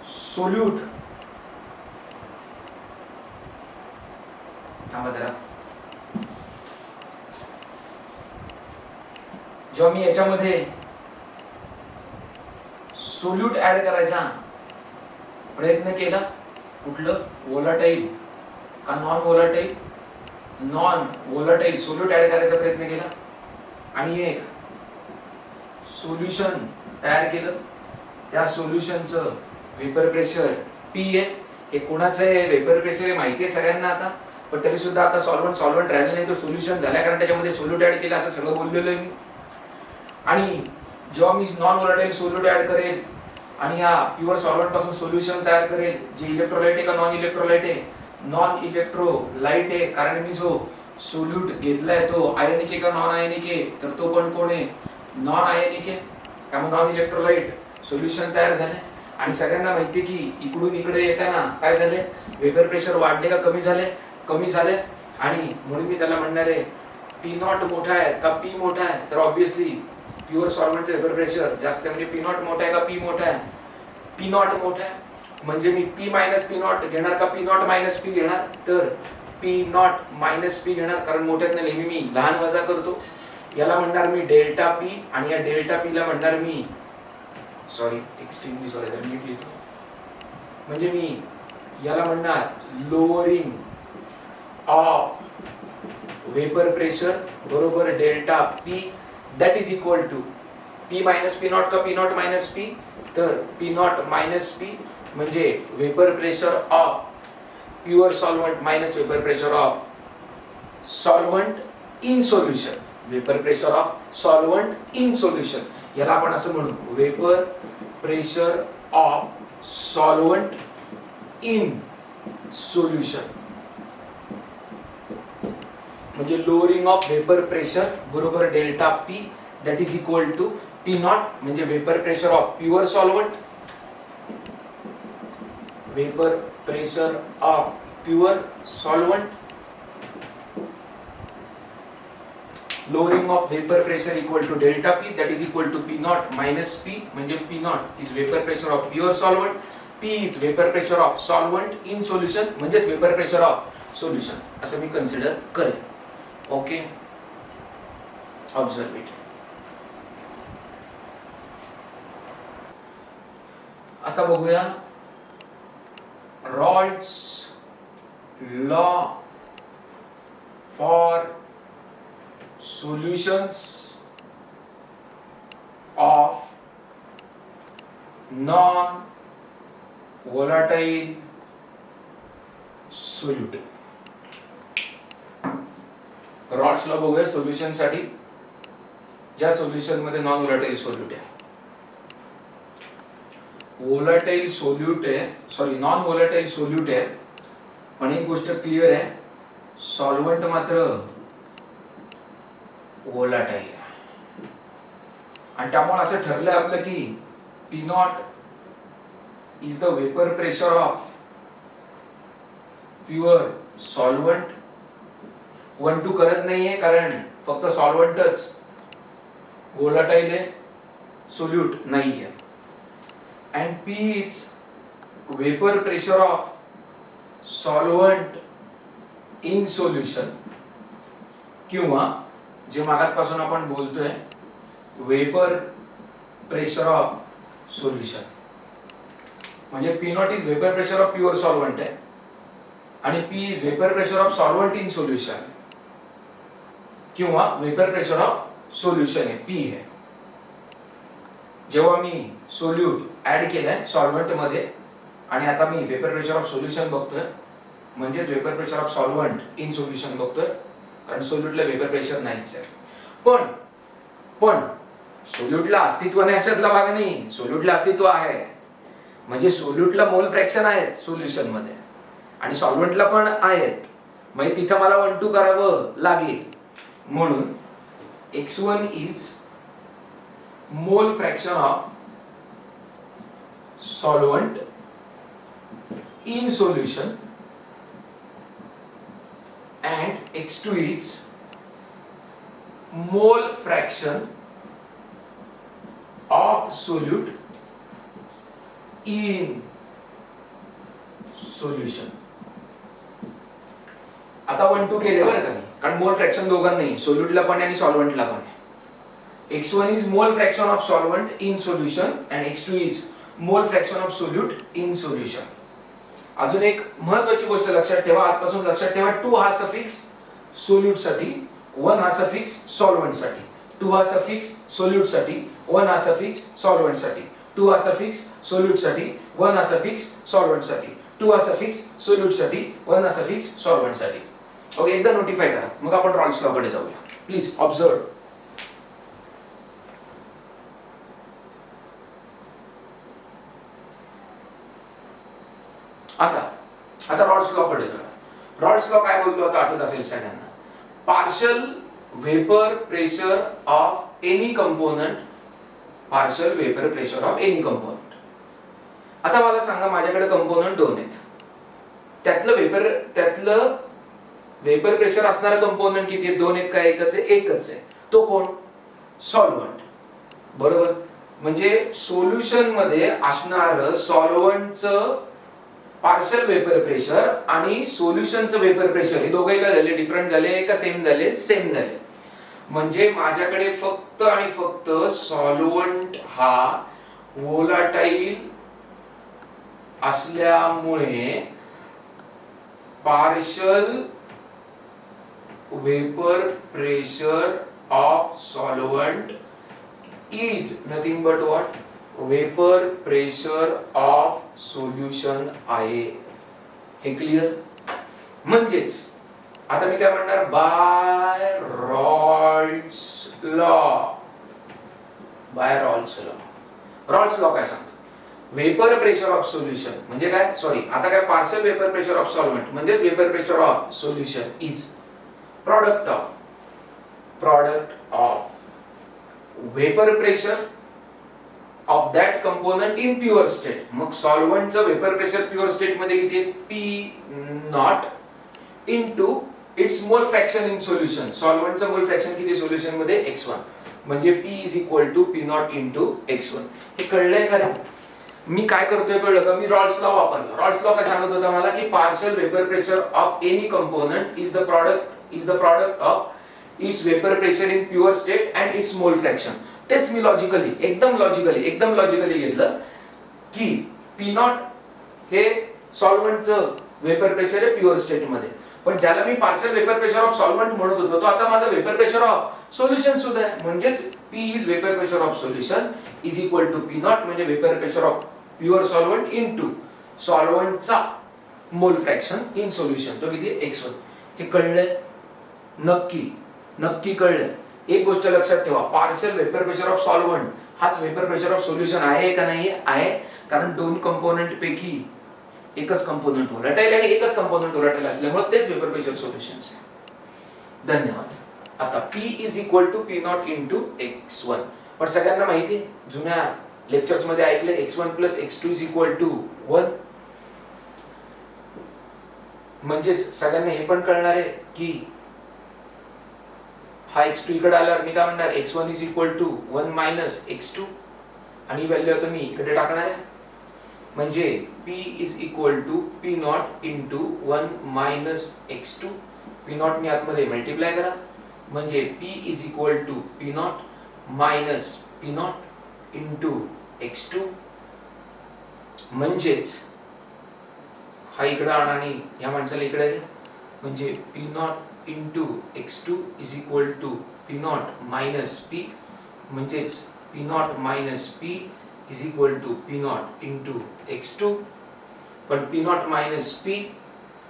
सोल्यूट सोल्यूट ऍड करायचा प्रयत्न केला, कुठलं व्होलाटाईल का non volatile, non volatile solute add करायचा प्रयत्न केला आणि एक सोल्युशन तयार केलं. त्या सोल्युशनचं वेपर प्रेशर पी आहे. हे कोणाचं आहे वेपर प्रेशर हे माहिती आहे सगळ्यांना आता, पण तरी सुद्धा आता सॉल्व्हंट राहिलं नाही, तो सोल्युशन झाल्या कारण त्याच्यामध्ये सोल्यूट ऍड केलं असं सगळं बोललेलो आहे मी. आणि जेव्हा मी नॉन व्होलाटाईल सोल्यूट ऍड करेल आणि या प्युअर सॉल्व्हंट पासून सोल्युशन तयार करेल, जे इलेक्ट्रोलाइट आहे का नॉन इलेक्ट्रोलाइट आहे, नॉन इलेक्ट्रोलाइट आहे, कारण मी जो सोल्यूट घेतलाय तो आयनिक आहे का नॉन आयनिक आहे, तर तो पण कोण आहे, नॉन आयनिक आहे. त्यामुळे नॉन इलेक्ट्रोलाइट सोल्युशन तयार झाले. आणि सगळ्यांना माहिती की इकडून इकडे येताना काय झाले, वेपर प्रेशर वाढले का कमी झाले, कमी झाले. आणि म्हणून मी त्याला म्हणणार आहे पी नॉट मोठा आहे का पी मोठा आहे, तर ऑब्विसली प्युअर सॉल्व्हंटचं वेपर प्रेशर जास्त आहे, म्हणजे पी नॉट मोठा आहे का पी मोठा आहे, पी नॉट मोठा आहे. म्हणजे मी पी मायनस पी नॉट घेणार का पी नॉट मायनस पी घेणार, तर पी नॉट मायनस पी घेणार, कारण मोठ्यातनं नेहमी मी लहान वजा करतो. याला म्हणणार मी डेल्टा पी, आणि या डेल्टा पी ला म्हणणार मी एक्स्ट्रीमली सॉरी नीट लिहितो, म्हणजे मी याला म्हणणार लोअरिंग ऑफ वेपर प्रेशर बरोबर delta p, that is equal to p minus p not का पी नॉट मायनस पी, तर पी नॉट मायनस पी म्हणजे vapour pressure of pure solvent minus vapour pressure of solvent in solution, vapour pressure of solvent in solution. याला आपण असं म्हणू vapour pressure of solvent in solution, म्हणजे lowering of vapour pressure बरोबर delta p, that is equal to P not म्हणजे vapour pressure of pure solvent, vapour pressure of pure solvent lowering of vapor pressure equal to delta P, that is equal to P naught minus P, म्हणजे P naught is vapor pressure of pure solvent, P is vapor pressure of solvent in solution, म्हणजेच vapor pressure of solution असं मी consider करेन. Okay, observe it. आता बघूया Raoult's law for solutions of non-volatile solute. Rawls law बघूया solution साठी, ज्या solution मध्ये non volatile solute आहे. व्होलाटाईल सोल्यूट आहे, सॉरी नॉन व्होलाटाईल सोल्यूट आहे, पण एक गोष्ट क्लिअर आहे, सॉल्व्हंट मात्र व्होलाटाईल. आणि त्यामुळे असं ठरलंय आपलं की P naught is the vapour pressure of pure solvent. 1-2 करत नाहीये, कारण फक्त सॉल्व्हंटच व्होलाटाईल आहे, सोल्यूट नाहीये. And P is vapour pressure of solvent in solution, किंवा जे मागापासून आपण बोलतोय वेपर प्रेशर ऑफ सोल्युशन. म्हणजे P naught is vapour pressure of pure solvent आहे आणि P is vapour pressure of solvent in solution, किंवा वेपर प्रेशर ऑफ सोल्युशन आहे P आहे. जेव्हा मी सोल्यूट ऍड केलाय सॉल्व्हंट मध्ये आणि आता मी वेपर प्रेशर ऑफ सोल्युशन बघतोय, म्हणजेच vapour pressure of solvent in solution बघतोय, कारण सोल्यूटला वेपर प्रेशर नाहीच आहे. पण सोल्यूटला अस्तित्व नाही अशातला भाग नाही, सोल्यूटला अस्तित्व आहे. म्हणजे सोल्यूटला मोल फ्रॅक्शन आहेत सोल्युशन मध्ये आणि सॉल्व्हंटला पण आहेत, म्हणजे तिथं मला 1-2 करावं लागेल. म्हणून x1 is mole fraction of solvent in solution and x2 is mole fraction of solute in solution. आता 1-2 केले बरं का, कारण मोल फ्रॅक्शन दोघांनाही, सोल्यूटला पण आणि सॉल्व्हंटला पण. x1 is mole fraction of solvent in solution and x2 is mole fraction of solute in solution. अजून एक महत्त्वाची गोष्ट लक्षात ठेवा, आजपासून लक्षात ठेवा, 2 हा सफिक्स सोल्यूट साठी, 1 हा सफिक्स सॉल्व्हंट साठी. 2 हा सफिक्स सोल्यूट साठी, 1 हा सफिक्स सॉल्व्हंट साठी. 2 हा सफिक्स सोल्यूट साठी, 1 हा सफिक्स सॉल्व्हंट साठी. 2 हा सफिक्स सोल्यूट साठी, 1 हा सफिक्स सॉल्व्हंट साठी. ओके, एकदा नोटिफाय करा, मग आपण रॉल्स लॉ कडे जाऊया. Please observe. आता रॉल्स लॉ कडे जाऊया. रॉल्स लॉ काय बोलतो आता आठवत असेल सगळ्यांना, partial vapour pressure of any component, partial vapour pressure of any component. आता मला सांगा, माझ्याकडे कंपोनंट 2 आहेत, त्यातलं वेपर प्रेशर असणारा कंपोनंट किती आहे? 2 आहेत का एकच आहे? एकच आहे. तो कोण? सॉल्व्हंट. बरोबर. म्हणजे सोल्युशन मध्ये असणार सॉल्व्हंटचं पार्शियल वेपर प्रेशर आणि सोल्युशनचं वेपर प्रेशर हे दोघे काय झाले? डिफरंट झाले का सेम झाले? सेम झाले. म्हणजे माझ्याकडे फक्त आणि फक्त सॉल्व्हंट हा व्होलाटाईल असल्यामुळे partial vapour pressure of solvent is nothing but what? Vapour pressure of solution आहे. हे क्लिअर? म्हणजेच आता मी काय म्हणणार? By Raoult's law. By Raoult's law. Raoult's law काय सांगतो? वेपर प्रेशर ऑफ सोल्युशन म्हणजे काय? सॉरी, आता काय? Partial vapour pressure of solvent म्हणजेच vapour pressure of solution is product of vapour pressure of that component in pure state. मग सॉल्व्हंटचं vapour pressure pure state मध्ये किती आहे? P naught into its mole fraction in solution. सॉल्व्हंटचं mole fraction किती solution मध्ये x1 म्हणजे p is equal to p not into x1. हे कळलंय का? मी काय करतोय कळलं का? मी रॉल्स लॉ वापरला. रॉल्स लॉ काय सांगत होता मला की partial vapour pressure of any component is the product of its vapour pressure in pure state and its mole fraction. तेच मी एकदम लॉजिकली घेतलं की p नॉट हे सॉल्व्हंटचं वेपर प्रेशर आहे प्युअर स्टेट मध्ये, पण ज्याला मी partial vapour pressure of solvent म्हणत होतो तो आता माझा वेपर प्रेशर ऑफ सोल्युशन सुद्धा आहे. म्हणजेच p is vapour pressure of solution is equal to p naught म्हणजे vapour pressure of pure solvent into सॉल्व्हंटचा मोल फ्रॅक्शन इन सोल्युशन, तो किती x1. हे कळलंय? नक्की कळलंय. एक गोष्ट लक्षात ठेवा, partial vapour pressure of solvent हाच वेपर प्रेशर ऑफ सोल्युशन आहे का नाही? आहे, कारण दोन कंपोनंट पैकी एकच कंपोनंट व्होलॅटाईल आणि एकच कंपोनंट व्होलॅटाईल असल्यामुळे तेच वेपर प्रेशर सोल्युशन्स आहे. धन्यवाद. आता p is equal to p not into x1. पण सगळ्यांना माहिती आहे, जुन्या लेक्चर्स मध्ये ऐकले x1 plus x2 is equal to 1. म्हणजेच सगळ्यांना हे पण कळणार आहे की हा x2 इकडे आल्यावर मी काय म्हणणार, x1 is equal to 1 minus x2 आणि व्हॅल्यू आता मी इकडे टाकणार आहे. म्हणजे p is equal to p not into 1 minus x2. p not मी आतमध्ये मल्टिप्लाय करा म्हणजे p is equal to p not minus p not into x2. म्हणजेच हा इकडे आणा आणि या माणसाला इकडे म्हणजे p not into x2 is equal to p not minus p. म्हणजेच p not minus p is equal to p not into x2. पण p नॉट मायनस p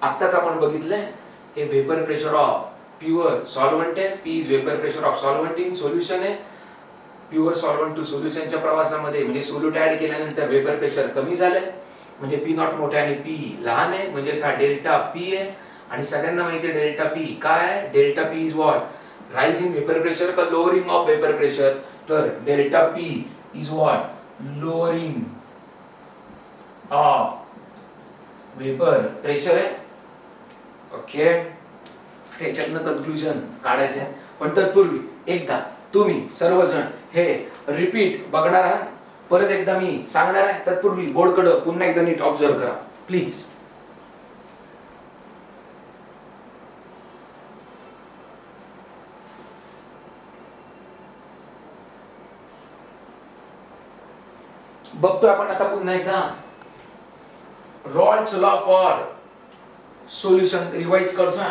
आताच आपण बघितलंय हे vapour pressure of pure solvent आहे. p is vapour pressure of solvent in solution आहे. Pure solvent to सोल्युशनच्या प्रवासामध्ये म्हणजे solute add केल्यानंतर वेपर प्रेशर कमी झालंय, म्हणजे p नॉट मोठा आणि p लहान आहे, म्हणजे हा डेल्टा p आहे. आणि सगळ्यांना माहिती आहे डेल्टा p काय आहे? Delta p is what? Rise in vapour pressure का लोअरिंग ऑफ वेपर प्रेशर? तर delta p is what? Lowering of vapour pressure आहे. ओके, त्याच्यातनं कन्क्लुजन काढायचं आहे. पण तत्पूर्वी एकदा तुम्ही सर्वजण हे रिपीट बघणार आहात. परत एकदा मी सांगणार आहे. तत्पूर्वी बोर्डकडे पुन्हा एकदा नीट ऑब्झर्व करा प्लीज. बघतोय आपण आता पुन्हा एकदा Rawls law for solution revise करतोय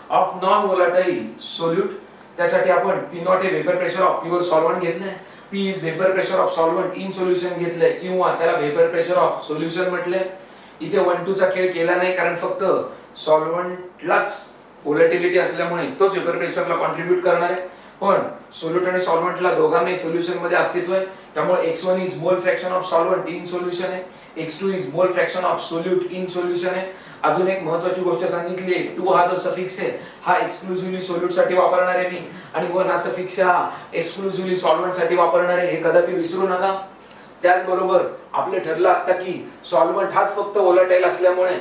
ऑफ नॉन व्होलाटाईल सोल्यूट. त्यासाठी आपण p नॉट हे vapour pressure of pure solvent घेतलंय, p is vapour pressure of solvent in solution घेतलंय किंवा त्याला वेपर प्रेशर ऑफ सोल्युशन म्हटलंय. इथे 1-2 चा खेळ केला नाही, कारण फक्त सॉल्व्हंटलाच व्होलॅटिलिटी असल्यामुळे तोच वेपर प्रेशरला कॉन्ट्रीब्यूट करणार आहे. पण सोल्यूट आणि सॉल्व्हंटला दोघांनाही सोल्युशन मध्ये अस्तित्व आहे, त्यामुळे x1 is mole fraction of solvent in solution आहे, x2 is mole fraction of solute in solution आहे. अजून एक महत्त्वाची गोष्ट सांगितली आहे, 2 हा जो सफिक्स आहे हा एक्सक्लुझिव्हली सोल्यूट साठी वापरणार आहे मी, आणि 1 हा सफिक्स हा एक्सक्लुझिव्हली सॉल्व्हंट साठी वापरणार आहे. हे कदापि विसरू नका. त्याचबरोबर आपले ठरलं आता की सॉल्व्हंट हाच फक्त व्होलाटाईल असल्यामुळे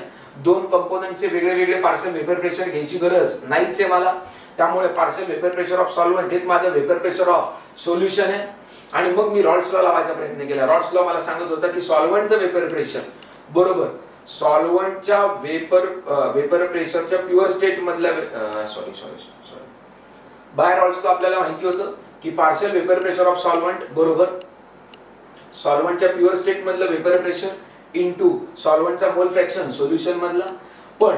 दोन कंपोनंटचे वेगळे पार्शियल वेपर प्रेशर घ्यायची गरज नाहीच आहे मला. त्यामुळे partial vapour pressure of solvent हेच माझं वेपर प्रेशर ऑफ सोल्युशन आहे. आणि मग मी रॉल्स लॉ लावायचा प्रयत्न केला. रॉल्स लॉ मला सांगत होता की सॉल्व्हंटचं वेपर प्रेशर बरोबर सॉल्व्हंटच्या वेपर प्रेशरच्या प्युअर स्टेट मधल्या बाय रॉल्स लॉ आपल्याला माहिती होतं की partial vapour pressure of solvent बरोबर सॉल्व्हंटच्या प्युअर स्टेट मधलं वेपर प्रेशर इनटू सॉल्व्हंटचा मोल फ्रॅक्शन सोल्युशन मधला. पण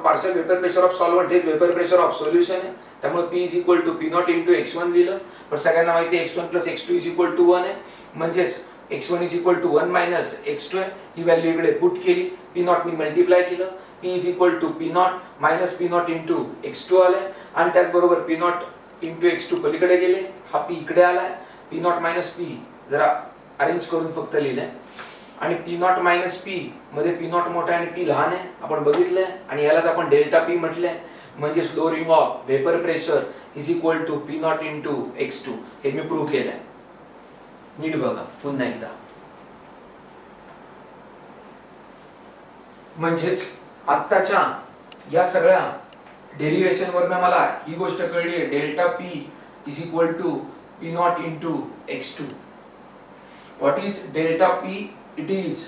partial vapour pressure of solvent हेच वेपर प्रेशर ऑफ सोल्युशन आहे, त्यामुळे p is equal to p not into x1 लिहिलं. पण सगळ्यांना माहिती आहे x1 plus x2 is equal to 1 आहे, म्हणजेच x1 is equal to 1 minus x2 आहे. ही व्हॅल्यू इकडे पुट केली, p नॉट मी मल्टिप्लाय केलं, p is equal to p not minus p not into x2 आलाय. आणि त्याचबरोबर p नॉट इंटू x2 पलीकडे गेले, हा p इकडे आलाय. p नॉट मायनस p जरा अरेंज करून फक्त लिहिलंय. आणि p नॉट मायनस p मध्ये p नॉट मोठा आणि p लहान आहे आपण बघितलंय, आणि यालाच आपण डेल्टा p म्हटलंय. म्हणजे lowering of vapour pressure is equal to p not into x2. हे मी प्रूव्ह केलंय. नीट बघा पुन्हा एकदा. म्हणजेच आत्ताच्या या सगळ्या डेरिव्हेशन वरनं मला ही गोष्ट कळली आहे, delta P is equal to P naught into x2. What is delta P? It is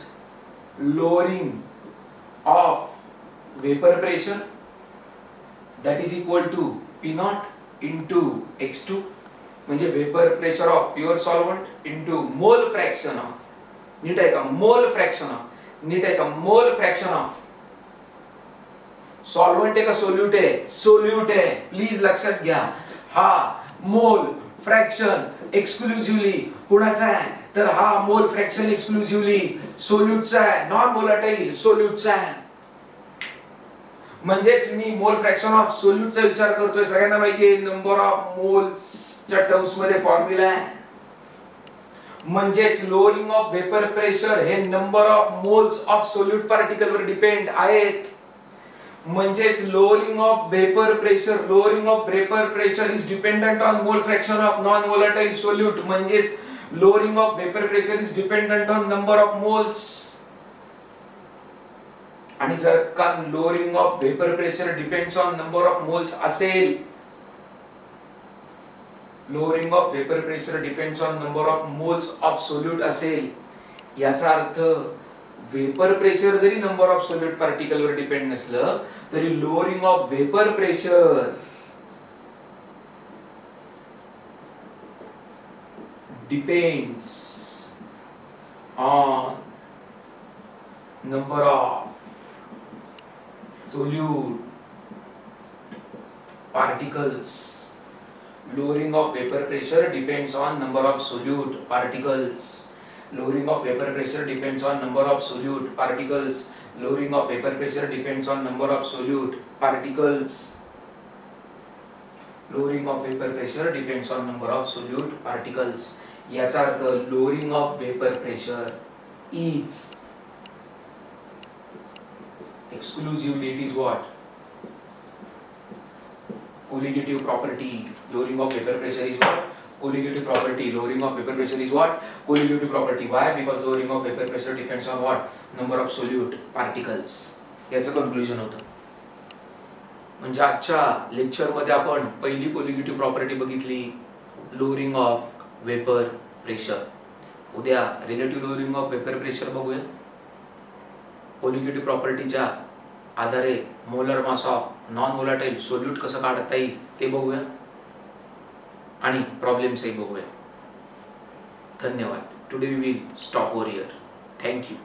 lowering of vapour pressure that is equal to P naught into x2. म्हणजे vapour pressure of pure solvent into mole fraction of, नीट आहे का, मोल fraction of, नीट आहे का, मोल fraction of. Solvent आहे का सोल्यूट आहे? सोल्यूट आहे. प्लीज लक्षात घ्या, हा मोल फ्रॅक्शन एक्सक्लुझिव्हली कुणाचा आहे? तर हा मोल फ्रॅक्शन एक्सक्लुझिव्हली सोल्यूटचा आहे, नॉन व्होलाटाईल सोल्यूटचा आहे. म्हणजेच मी मोल फ्रॅक्शन ऑफ सोल्यूटचा विचार करतोय. सगळ्यांना माहिती आहे नंबर ऑफ मोल्सच्या टर्म्स मध्ये फॉर्म्युला आहे. म्हणजेच लोअरिंग ऑफ वेपर प्रेशर हे number of moles of solute particle वर डिपेंड आहेत. म्हणजेच lowering of vapour pressure is dependent on mole fraction of non volatile solute. म्हणजेच lowering of vapour pressure is dependent on number of moles. आणि जर का lowering of vapour pressure depends on number of moles असेल, lowering of vapour pressure depends on number of moles of solute असेल, याचा अर्थ vapour pressure जरी number of solute particle वर depend नसलं तरी lowering of vapour pressure depends on number of solute particles. Lowering of vapor pressure depends on number of solute particles. Lowering of vapor pressure depends on number of solute particles. Lowering of vapor pressure depends on number of solute particles. Lowering of vapor pressure depends on number of solute particles. याचा अर्थ lowering of vapor pressure is exclusively, it is what? Colligative property. Lowering of vapor pressure is what? Colligative property. Lowering of vapor pressure is what? Colligative property. Why? Because lowering of vapor pressure depends on what? Number of solute particles. याचं conclusion होतं. म्हणजे आजच्या lecture मध्ये आपण पहिली colligative property बघितली, lowering of vapour pressure. उद्या relative lowering of vapour pressure बघूया. कोलिगेटिव्ह प्रॉपर्टीच्या आधारे molar mass of non volatile solute कसं काढता येईल ते बघूया आणि प्रॉब्लेम्सही बघूया. धन्यवाद. Today we will stop over here. Thank you.